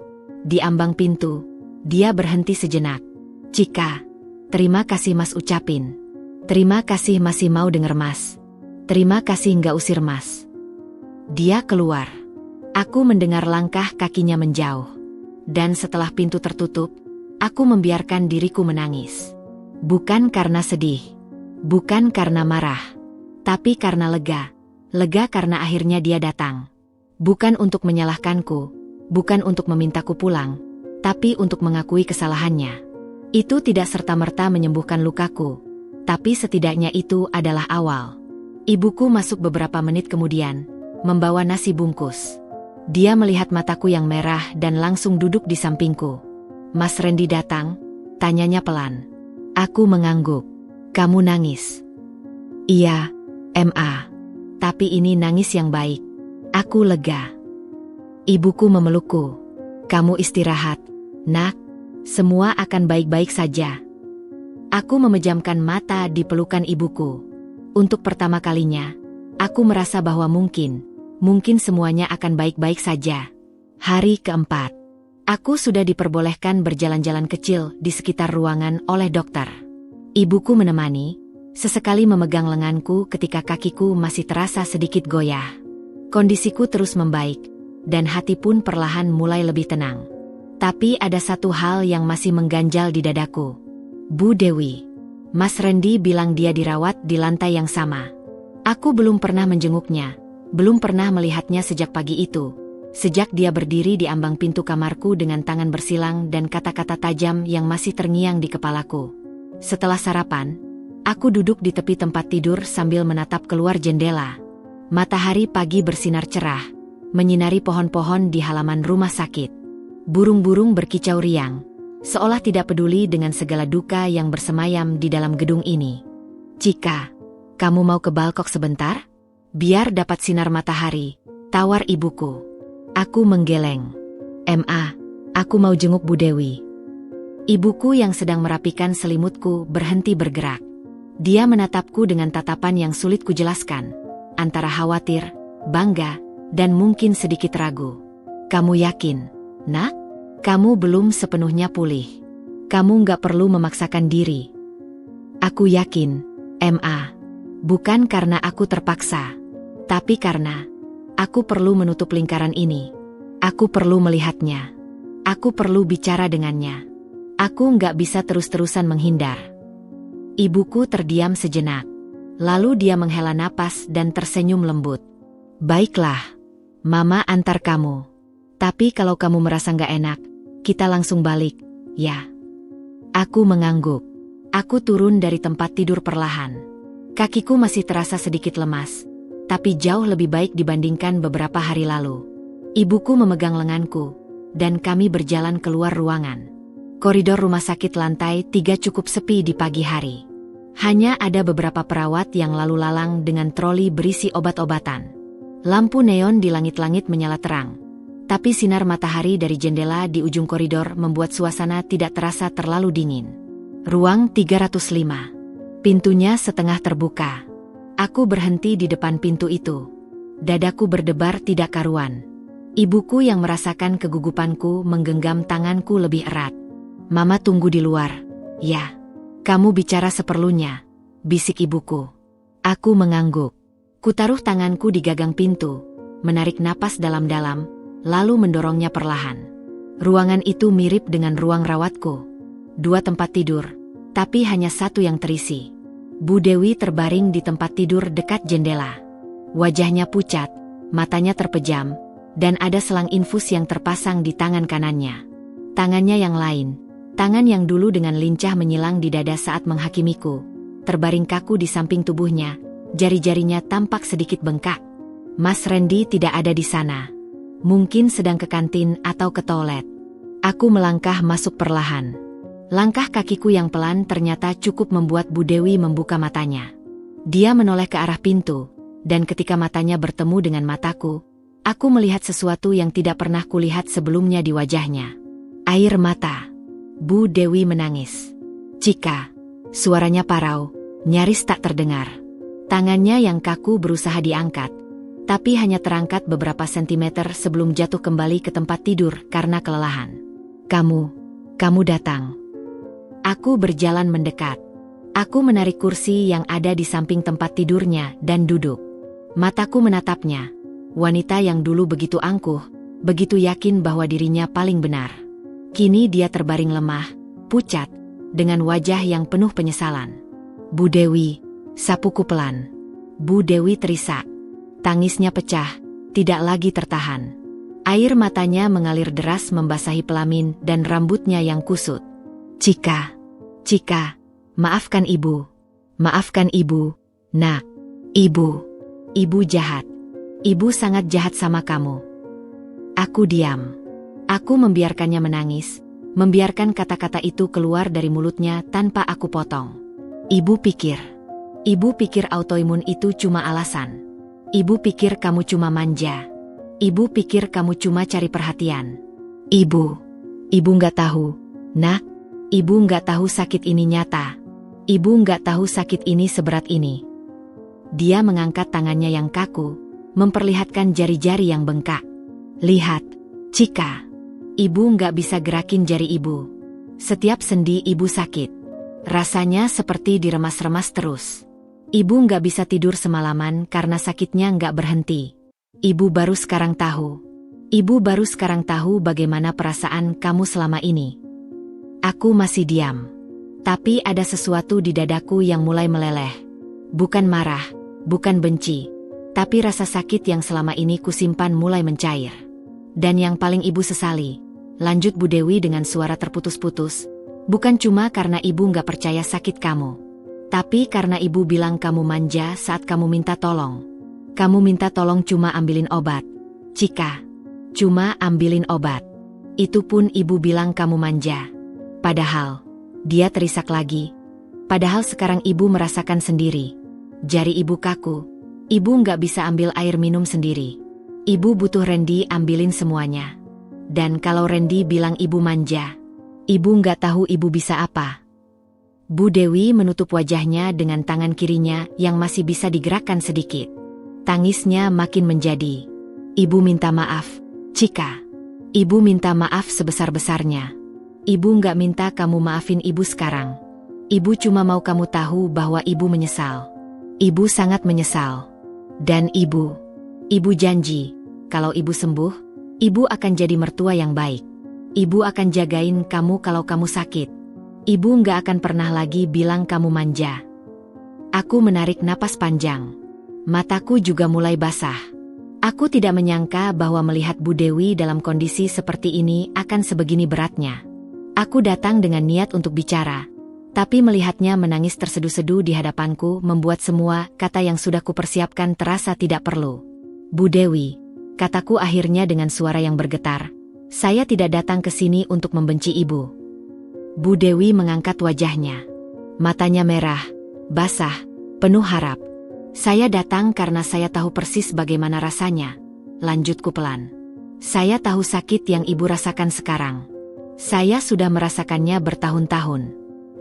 Speaker 1: Di ambang pintu, dia berhenti sejenak. Cika, terima kasih Mas ucapin. Terima kasih masih mau denger Mas. Terima kasih nggak usir Mas. Dia keluar. Aku mendengar langkah kakinya menjauh. Dan setelah pintu tertutup, aku membiarkan diriku menangis. Bukan karena sedih. Bukan karena marah. Tapi karena lega. Lega karena akhirnya dia datang. Bukan untuk menyalahkanku, bukan untuk memintaku pulang, tapi untuk mengakui kesalahannya. Itu tidak serta-merta menyembuhkan lukaku, tapi setidaknya itu adalah awal. Ibuku masuk beberapa menit kemudian, membawa nasi bungkus. Dia melihat mataku yang merah dan langsung duduk di sampingku. Mas Randy datang, tanyanya pelan. Aku mengangguk. Kamu nangis? Iya, Ma. Tapi ini nangis yang baik. Aku lega. Ibuku memelukku. Kamu istirahat, nak. Semua akan baik-baik saja. Aku memejamkan mata di pelukan ibuku. Untuk pertama kalinya, aku merasa bahwa mungkin semuanya akan baik-baik saja. Hari keempat. Aku sudah diperbolehkan berjalan-jalan kecil di sekitar ruangan oleh dokter. Ibuku menemani, sesekali memegang lenganku ketika kakiku masih terasa sedikit goyah. Kondisiku terus membaik, dan hati pun perlahan mulai lebih tenang. Tapi ada satu hal yang masih mengganjal di dadaku. Bu Dewi. Mas Randy bilang dia dirawat di lantai yang sama. Aku belum pernah menjenguknya, belum pernah melihatnya sejak pagi itu. Sejak dia berdiri di ambang pintu kamarku dengan tangan bersilang dan kata-kata tajam yang masih terngiang di kepalaku. Setelah sarapan, aku duduk di tepi tempat tidur sambil menatap keluar jendela. Matahari pagi bersinar cerah, menyinari pohon-pohon di halaman rumah sakit. Burung-burung berkicau riang, seolah tidak peduli dengan segala duka yang bersemayam di dalam gedung ini. Cika, kamu mau ke balkon sebentar? Biar dapat sinar matahari, tawar ibuku. Aku menggeleng. Ma, aku mau jenguk Bu Dewi. Ibuku yang sedang merapikan selimutku berhenti bergerak. Dia menatapku dengan tatapan yang sulit kujelaskan. Antara khawatir, bangga, dan mungkin sedikit ragu. Kamu yakin, nak? Kamu belum sepenuhnya pulih. Kamu gak perlu memaksakan diri. Aku yakin, Ma. Bukan karena aku terpaksa. Tapi karena aku perlu menutup lingkaran ini. Aku perlu melihatnya. Aku perlu bicara dengannya. Aku gak bisa terus-terusan menghindar. Ibuku terdiam sejenak. Lalu dia menghela napas dan tersenyum lembut. Baiklah, Mama antar kamu. Tapi kalau kamu merasa gak enak, kita langsung balik, ya. Aku mengangguk. Aku turun dari tempat tidur perlahan. Kakiku masih terasa sedikit lemas, tapi jauh lebih baik dibandingkan beberapa hari lalu. Ibuku memegang lenganku, dan kami berjalan keluar ruangan. Koridor rumah sakit lantai 3 cukup sepi di pagi hari. Hanya ada beberapa perawat yang lalu lalang dengan troli berisi obat-obatan. Lampu neon di langit-langit menyala terang. Tapi sinar matahari dari jendela di ujung koridor membuat suasana tidak terasa terlalu dingin. Ruang 305. Pintunya setengah terbuka. Aku berhenti di depan pintu itu. Dadaku berdebar tidak karuan. Ibuku yang merasakan kegugupanku menggenggam tanganku lebih erat. "Mama tunggu di luar." "Ya." "Kamu bicara seperlunya," bisik ibuku. Aku mengangguk. Kutaruh tanganku di gagang pintu, menarik napas dalam-dalam, lalu mendorongnya perlahan. Ruangan itu mirip dengan ruang rawatku. 2 tempat tidur, tapi hanya 1 yang terisi. Bu Dewi terbaring di tempat tidur dekat jendela. Wajahnya pucat, matanya terpejam, dan ada selang infus yang terpasang di tangan kanannya. Tangannya yang lain, tangan yang dulu dengan lincah menyilang di dada saat menghakimiku, terbaring kaku di samping tubuhnya, jari-jarinya tampak sedikit bengkak. Mas Randy tidak ada di sana. Mungkin sedang ke kantin atau ke toilet. Aku melangkah masuk perlahan. Langkah kakiku yang pelan ternyata cukup membuat Bu Dewi membuka matanya. Dia menoleh ke arah pintu, dan ketika matanya bertemu dengan mataku, aku melihat sesuatu yang tidak pernah kulihat sebelumnya di wajahnya. Air mata. Bu Dewi menangis. "Cika." Suaranya parau, nyaris tak terdengar. Tangannya yang kaku berusaha diangkat, tapi hanya terangkat beberapa sentimeter sebelum jatuh kembali ke tempat tidur karena kelelahan. Kamu datang." Aku berjalan mendekat. Aku menarik kursi yang ada di samping tempat tidurnya dan duduk. Mataku menatapnya. Wanita yang dulu begitu angkuh, begitu yakin bahwa dirinya paling benar. Kini dia terbaring lemah, pucat, dengan wajah yang penuh penyesalan. "Bu Dewi," sapuku pelan. Bu Dewi terisak. Tangisnya pecah, tidak lagi tertahan. Air matanya mengalir deras membasahi pelamin dan rambutnya yang kusut. Cika, maafkan ibu. Maafkan ibu, nak. Ibu jahat. Ibu sangat jahat sama kamu." Aku diam. Aku membiarkannya menangis, membiarkan kata-kata itu keluar dari mulutnya tanpa aku potong. Ibu pikir autoimun itu cuma alasan. Ibu pikir kamu cuma manja. Ibu pikir kamu cuma cari perhatian. Ibu nggak tahu, nak. Ibu nggak tahu sakit ini nyata. Ibu nggak tahu sakit ini seberat ini. Dia mengangkat tangannya yang kaku, memperlihatkan jari-jari yang bengkak. "Lihat, Cika. Ibu nggak bisa gerakin jari ibu. Setiap sendi ibu sakit. Rasanya seperti diremas-remas terus. Ibu nggak bisa tidur semalaman karena sakitnya nggak berhenti. Ibu baru sekarang tahu. Ibu baru sekarang tahu bagaimana perasaan kamu selama ini." Aku masih diam. Tapi ada sesuatu di dadaku yang mulai meleleh. Bukan marah, bukan benci, tapi rasa sakit yang selama ini kusimpan mulai mencair. "Dan yang paling ibu sesali," lanjut Bu Dewi dengan suara terputus-putus, "bukan cuma karena ibu nggak percaya sakit kamu, tapi karena ibu bilang kamu manja saat kamu minta tolong. Kamu minta tolong cuma ambilin obat. Cika, cuma ambilin obat. Itu pun ibu bilang kamu manja. Padahal," dia terisak lagi, "padahal sekarang ibu merasakan sendiri. Jari ibu kaku. Ibu nggak bisa ambil air minum sendiri. Ibu butuh Randy ambilin semuanya. Dan kalau Randy bilang ibu manja, ibu nggak tahu ibu bisa apa." Bu Dewi menutup wajahnya dengan tangan kirinya yang masih bisa digerakkan sedikit. Tangisnya makin menjadi. "Ibu minta maaf, Cika. Ibu minta maaf sebesar-besarnya. Ibu nggak minta kamu maafin ibu sekarang. Ibu cuma mau kamu tahu bahwa ibu menyesal. Ibu sangat menyesal. Dan ibu janji, kalau ibu sembuh, ibu akan jadi mertua yang baik. Ibu akan jagain kamu kalau kamu sakit. Ibu nggak akan pernah lagi bilang kamu manja." Aku menarik napas panjang. Mataku juga mulai basah. Aku tidak menyangka bahwa melihat Bu Dewi dalam kondisi seperti ini akan sebegini beratnya. Aku datang dengan niat untuk bicara, tapi melihatnya menangis terseduh-seduh di hadapanku membuat semua kata yang sudah kupersiapkan terasa tidak perlu. "Bu Dewi," kataku akhirnya dengan suara yang bergetar, "saya tidak datang ke sini untuk membenci ibu." Bu Dewi mengangkat wajahnya. Matanya merah, basah, penuh harap. "Saya datang karena saya tahu persis bagaimana rasanya," lanjutku pelan. "Saya tahu sakit yang ibu rasakan sekarang. Saya sudah merasakannya bertahun-tahun.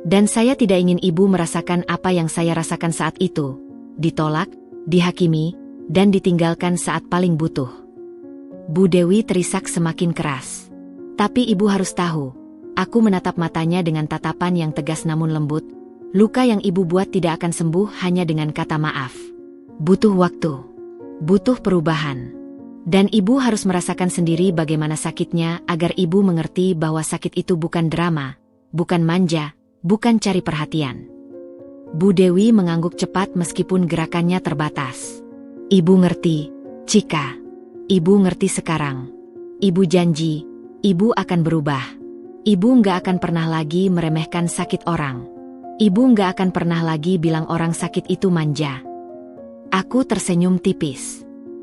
Speaker 1: Dan saya tidak ingin ibu merasakan apa yang saya rasakan saat itu. Ditolak, dihakimi, dan ditinggalkan saat paling butuh. Bu Dewi terisak semakin keras. Tapi ibu harus tahu. Aku menatap matanya dengan tatapan yang tegas namun lembut. Luka yang ibu buat tidak akan sembuh hanya dengan kata maaf. Butuh waktu. Butuh perubahan. Dan ibu harus merasakan sendiri bagaimana sakitnya agar ibu mengerti bahwa sakit itu bukan drama, bukan manja, bukan cari perhatian. Bu Dewi mengangguk cepat meskipun gerakannya terbatas. Ibu ngerti, Cika. Ibu ngerti sekarang. Ibu janji, ibu akan berubah. Ibu nggak akan pernah lagi meremehkan sakit orang. Ibu nggak akan pernah lagi bilang orang sakit itu manja. Aku tersenyum tipis.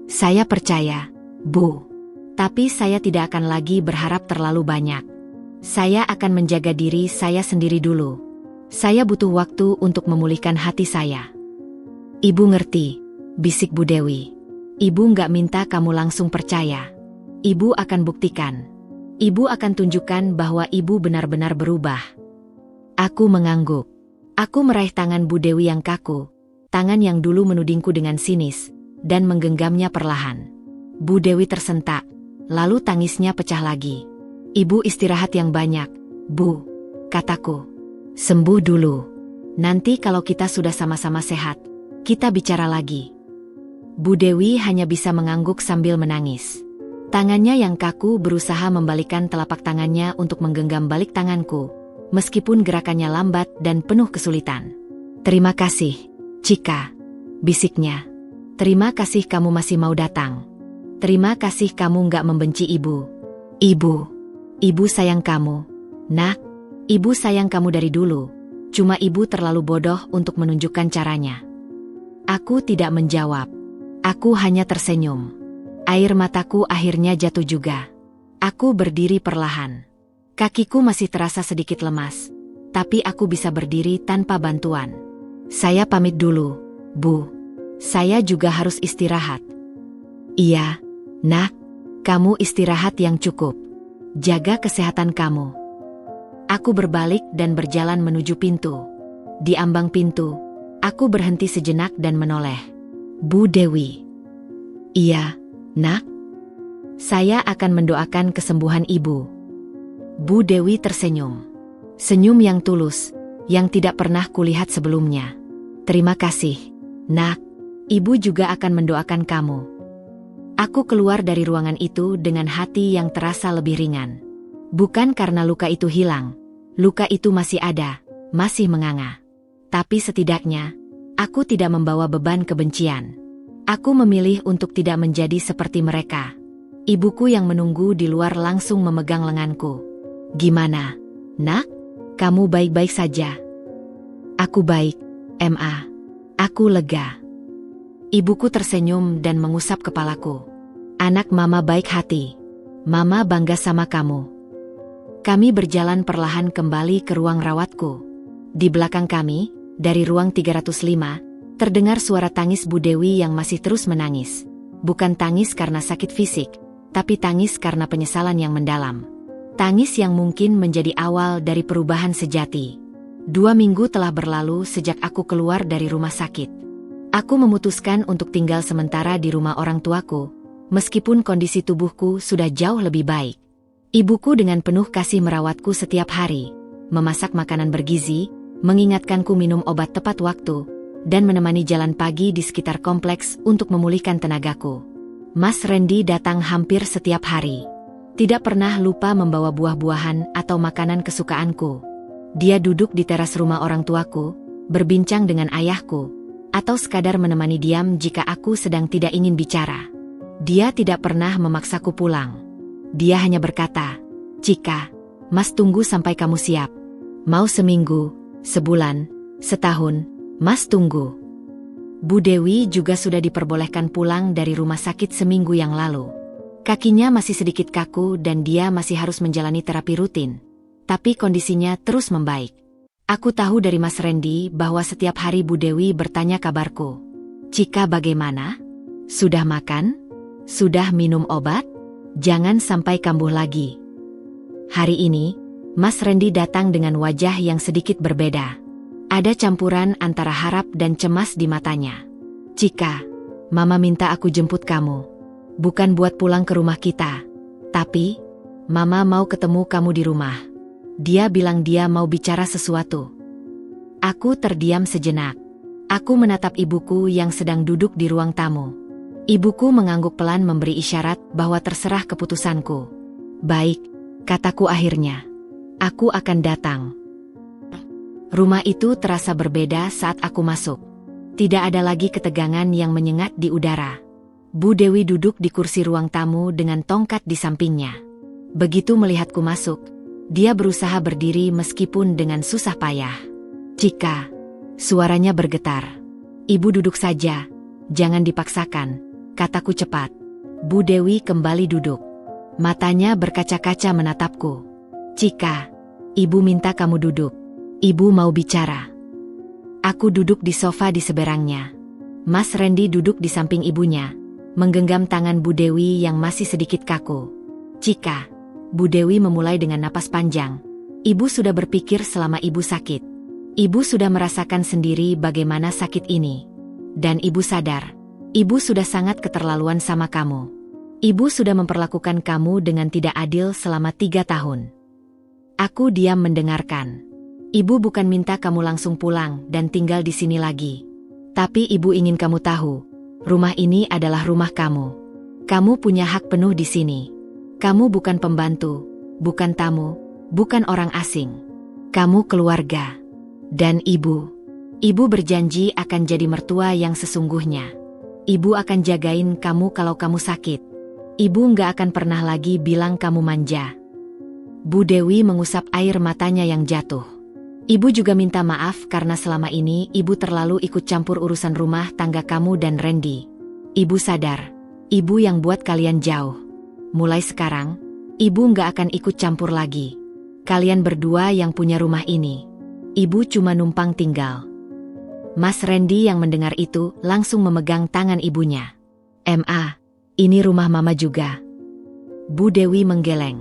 Speaker 1: Saya percaya, Bu. Tapi saya tidak akan lagi berharap terlalu banyak. Saya akan menjaga diri saya sendiri dulu. Saya butuh waktu untuk memulihkan hati saya. Ibu ngerti, bisik Bu Dewi. Ibu nggak minta kamu langsung percaya. Ibu akan buktikan. Ibu akan tunjukkan bahwa ibu benar-benar berubah. Aku mengangguk. Aku meraih tangan Bu Dewi yang kaku. Tangan yang dulu menudingku dengan sinis, dan menggenggamnya perlahan. Bu Dewi tersentak, lalu tangisnya pecah lagi. Ibu istirahat yang banyak, Bu, kataku. Sembuh dulu. Nanti kalau kita sudah sama-sama sehat, kita bicara lagi. Bu Dewi hanya bisa mengangguk sambil menangis. Tangannya yang kaku berusaha membalikkan telapak tangannya untuk menggenggam balik tanganku, meskipun gerakannya lambat dan penuh kesulitan. Terima kasih, Cika, bisiknya. Terima kasih kamu masih mau datang. Terima kasih kamu nggak membenci ibu. Ibu sayang kamu. Nak, ibu sayang kamu dari dulu. Cuma ibu terlalu bodoh untuk menunjukkan caranya. Aku tidak menjawab. Aku hanya tersenyum. Air mataku akhirnya jatuh juga. Aku berdiri perlahan. Kakiku masih terasa sedikit lemas, tapi aku bisa berdiri tanpa bantuan. Saya pamit dulu, Bu. Saya juga harus istirahat. Iya, Nak. Kamu istirahat yang cukup. Jaga kesehatan kamu. Aku berbalik dan berjalan menuju pintu. Di ambang pintu, aku berhenti sejenak dan menoleh. Bu Dewi. Iya, Nak. Saya akan mendoakan kesembuhan ibu. Bu Dewi tersenyum. Senyum yang tulus, yang tidak pernah kulihat sebelumnya. Terima kasih, Nak. Ibu juga akan mendoakan kamu. Aku keluar dari ruangan itu dengan hati yang terasa lebih ringan. Bukan karena luka itu hilang. Luka itu masih ada, masih menganga. Tapi setidaknya, aku tidak membawa beban kebencian. Aku memilih untuk tidak menjadi seperti mereka. Ibuku yang menunggu di luar langsung memegang lenganku. Gimana, Nak? Kamu baik-baik saja? Aku baik, Ma. Aku lega. Ibuku tersenyum dan mengusap kepalaku. Anak mama baik hati. Mama bangga sama kamu. Kami berjalan perlahan kembali ke ruang rawatku. Di belakang kami, dari ruang 305, terdengar suara tangis Bu Dewi yang masih terus menangis. Bukan tangis karena sakit fisik, tapi tangis karena penyesalan yang mendalam. Tangis yang mungkin menjadi awal dari perubahan sejati. 2 minggu telah berlalu sejak aku keluar dari rumah sakit. Aku memutuskan untuk tinggal sementara di rumah orang tuaku, meskipun kondisi tubuhku sudah jauh lebih baik. Ibuku dengan penuh kasih merawatku setiap hari, memasak makanan bergizi, mengingatkanku minum obat tepat waktu, dan menemani jalan pagi di sekitar kompleks untuk memulihkan tenagaku. Mas Randy datang hampir setiap hari. Tidak pernah lupa membawa buah-buahan atau makanan kesukaanku. Dia duduk di teras rumah orang tuaku, berbincang dengan ayahku, atau sekadar menemani diam jika aku sedang tidak ingin bicara. Dia tidak pernah memaksaku pulang. Dia hanya berkata, "Cika, Mas tunggu sampai kamu siap. Mau seminggu, sebulan, setahun, Mas tunggu." Bu Dewi juga sudah diperbolehkan pulang dari rumah sakit seminggu yang lalu. Kakinya masih sedikit kaku dan dia masih harus menjalani terapi rutin. Tapi kondisinya terus membaik. Aku tahu dari Mas Randy bahwa setiap hari Bu Dewi bertanya kabarku. "Cika bagaimana? Sudah makan? Sudah minum obat? Jangan sampai kambuh lagi." Hari ini, Mas Randy datang dengan wajah yang sedikit berbeda. Ada campuran antara harap dan cemas di matanya. "Cika, Mama minta aku jemput kamu. Bukan buat pulang ke rumah kita. Tapi, Mama mau ketemu kamu di rumah. Dia bilang dia mau bicara sesuatu." Aku terdiam sejenak. Aku menatap ibuku yang sedang duduk di ruang tamu. Ibuku mengangguk pelan memberi isyarat bahwa terserah keputusanku. "Baik," kataku akhirnya. "Aku akan datang." Rumah itu terasa berbeda saat aku masuk. Tidak ada lagi ketegangan yang menyengat di udara. Bu Dewi duduk di kursi ruang tamu dengan tongkat di sampingnya. Begitu melihatku masuk, dia berusaha berdiri meskipun dengan susah payah. "Cika," suaranya bergetar. "Ibu duduk saja, jangan dipaksakan," kataku cepat. Bu Dewi kembali duduk. Matanya berkaca-kaca menatapku. "Cika, Ibu minta kamu duduk. Ibu mau bicara." Aku duduk di sofa di seberangnya. Mas Randy duduk di samping ibunya, menggenggam tangan Bu Dewi yang masih sedikit kaku. "Cika," Bu Dewi memulai dengan napas panjang. "Ibu sudah berpikir selama ibu sakit. Ibu sudah merasakan sendiri bagaimana sakit ini. Dan ibu sadar, ibu sudah sangat keterlaluan sama kamu. Ibu sudah memperlakukan kamu dengan tidak adil selama 3 tahun. Aku diam mendengarkan. Ibu bukan minta kamu langsung pulang dan tinggal di sini lagi. Tapi ibu ingin kamu tahu, rumah ini adalah rumah kamu. Kamu punya hak penuh di sini. Kamu bukan pembantu, bukan tamu, bukan orang asing. Kamu keluarga. Dan ibu berjanji akan jadi mertua yang sesungguhnya. Ibu akan jagain kamu kalau kamu sakit. Ibu nggak akan pernah lagi bilang kamu manja." Bu Dewi mengusap air matanya yang jatuh. "Ibu juga minta maaf karena selama ini ibu terlalu ikut campur urusan rumah tangga kamu dan Randy. Ibu sadar, ibu yang buat kalian jauh. Mulai sekarang, ibu nggak akan ikut campur lagi. Kalian berdua yang punya rumah ini. Ibu cuma numpang tinggal." Mas Randy yang mendengar itu langsung memegang tangan ibunya. "Ma, ini rumah Mama juga." Bu Dewi menggeleng.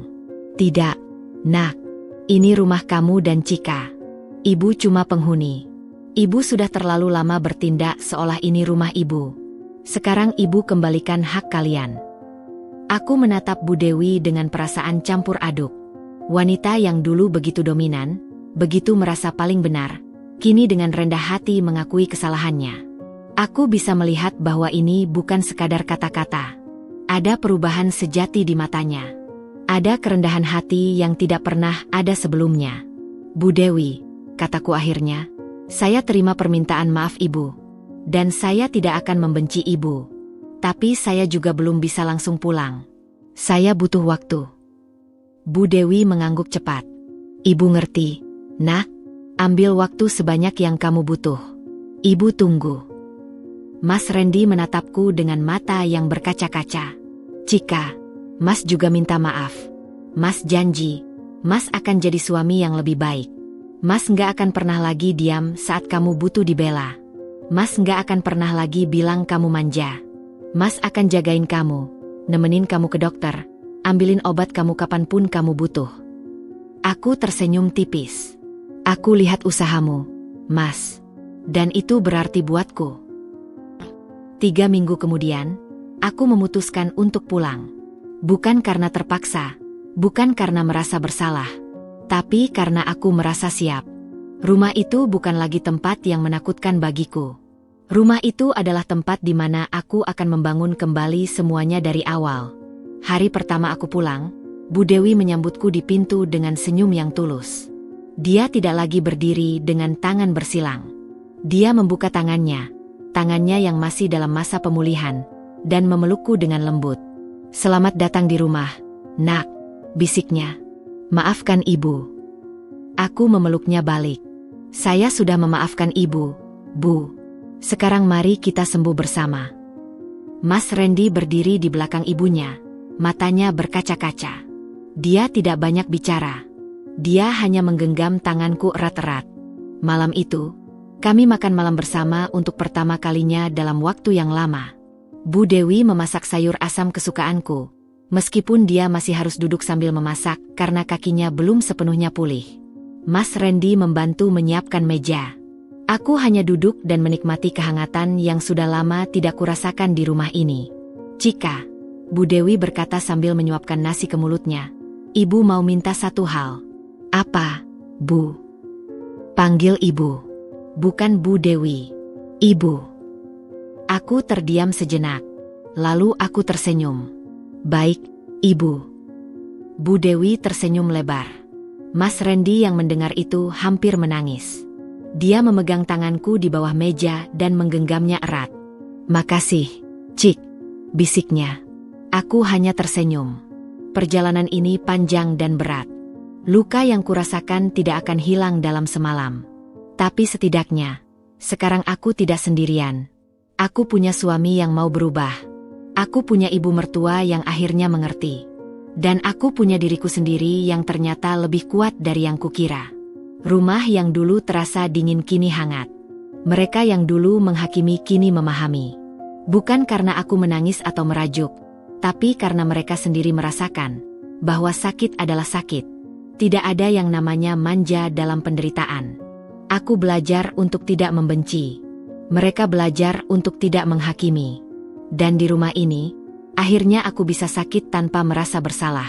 Speaker 1: "Tidak, Nak. Ini rumah kamu dan Cika. Ibu cuma penghuni. Ibu sudah terlalu lama bertindak seolah ini rumah ibu. Sekarang ibu kembalikan hak kalian." Aku menatap Bu Dewi dengan perasaan campur aduk. Wanita yang dulu begitu dominan, begitu merasa paling benar, kini dengan rendah hati mengakui kesalahannya. Aku bisa melihat bahwa ini bukan sekadar kata-kata. Ada perubahan sejati di matanya. Ada kerendahan hati yang tidak pernah ada sebelumnya. "Bu Dewi," kataku akhirnya, "saya terima permintaan maaf ibu. Dan saya tidak akan membenci ibu. Tapi saya juga belum bisa langsung pulang. Saya butuh waktu." Bu Dewi mengangguk cepat. "Ibu ngerti, Nak. Ambil waktu sebanyak yang kamu butuh. Ibu tunggu." Mas Randy menatapku dengan mata yang berkaca-kaca. "Cika, Mas juga minta maaf. Mas janji, Mas akan jadi suami yang lebih baik. Mas nggak akan pernah lagi diam saat kamu butuh dibela. Mas nggak akan pernah lagi bilang kamu manja. Mas akan jagain kamu, nemenin kamu ke dokter, ambilin obat kamu kapanpun kamu butuh." Aku tersenyum tipis. "Aku lihat usahamu, Mas. Dan itu berarti buatku." 3 minggu kemudian, aku memutuskan untuk pulang. Bukan karena terpaksa, bukan karena merasa bersalah. Tapi karena aku merasa siap. Rumah itu bukan lagi tempat yang menakutkan bagiku. Rumah itu adalah tempat di mana aku akan membangun kembali semuanya dari awal. Hari pertama aku pulang, Bu Dewi menyambutku di pintu dengan senyum yang tulus. Dia tidak lagi berdiri dengan tangan bersilang. Dia membuka tangannya yang masih dalam masa pemulihan, dan memelukku dengan lembut. "Selamat datang di rumah, Nak," bisiknya. "Maafkan ibu." Aku memeluknya balik. "Saya sudah memaafkan ibu, Bu. Sekarang mari kita sembuh bersama." Mas Randy berdiri di belakang ibunya, matanya berkaca-kaca. Dia tidak banyak bicara. Dia hanya menggenggam tanganku erat-erat. Malam itu, kami makan malam bersama untuk pertama kalinya dalam waktu yang lama. Bu Dewi memasak sayur asam kesukaanku, Meskipun dia masih harus duduk sambil memasak karena kakinya belum sepenuhnya pulih. Mas Randy membantu menyiapkan meja. Aku hanya duduk dan menikmati kehangatan yang sudah lama tidak kurasakan di rumah ini. "Cika," Bu Dewi berkata sambil menyuapkan nasi ke mulutnya. "Ibu mau minta satu hal." "Apa, Bu?" "Panggil Ibu." "Bukan Bu Dewi. Ibu." Aku terdiam sejenak. Lalu aku tersenyum. "Baik, Ibu." Bu Dewi tersenyum lebar. Mas Randy yang mendengar itu hampir menangis. Dia memegang tanganku di bawah meja dan menggenggamnya erat. "Makasih, Cik," bisiknya. Aku hanya tersenyum. Perjalanan ini panjang dan berat. Luka yang kurasakan tidak akan hilang dalam semalam. Tapi setidaknya, sekarang aku tidak sendirian. Aku punya suami yang mau berubah. Aku punya ibu mertua yang akhirnya mengerti. Dan aku punya diriku sendiri yang ternyata lebih kuat dari yang kukira. Rumah yang dulu terasa dingin kini hangat. Mereka yang dulu menghakimi kini memahami. Bukan karena aku menangis atau merajuk, tapi karena mereka sendiri merasakan bahwa sakit adalah sakit. Tidak ada yang namanya manja dalam penderitaan. Aku belajar untuk tidak membenci. Mereka belajar untuk tidak menghakimi. Dan di rumah ini, akhirnya aku bisa sakit tanpa merasa bersalah.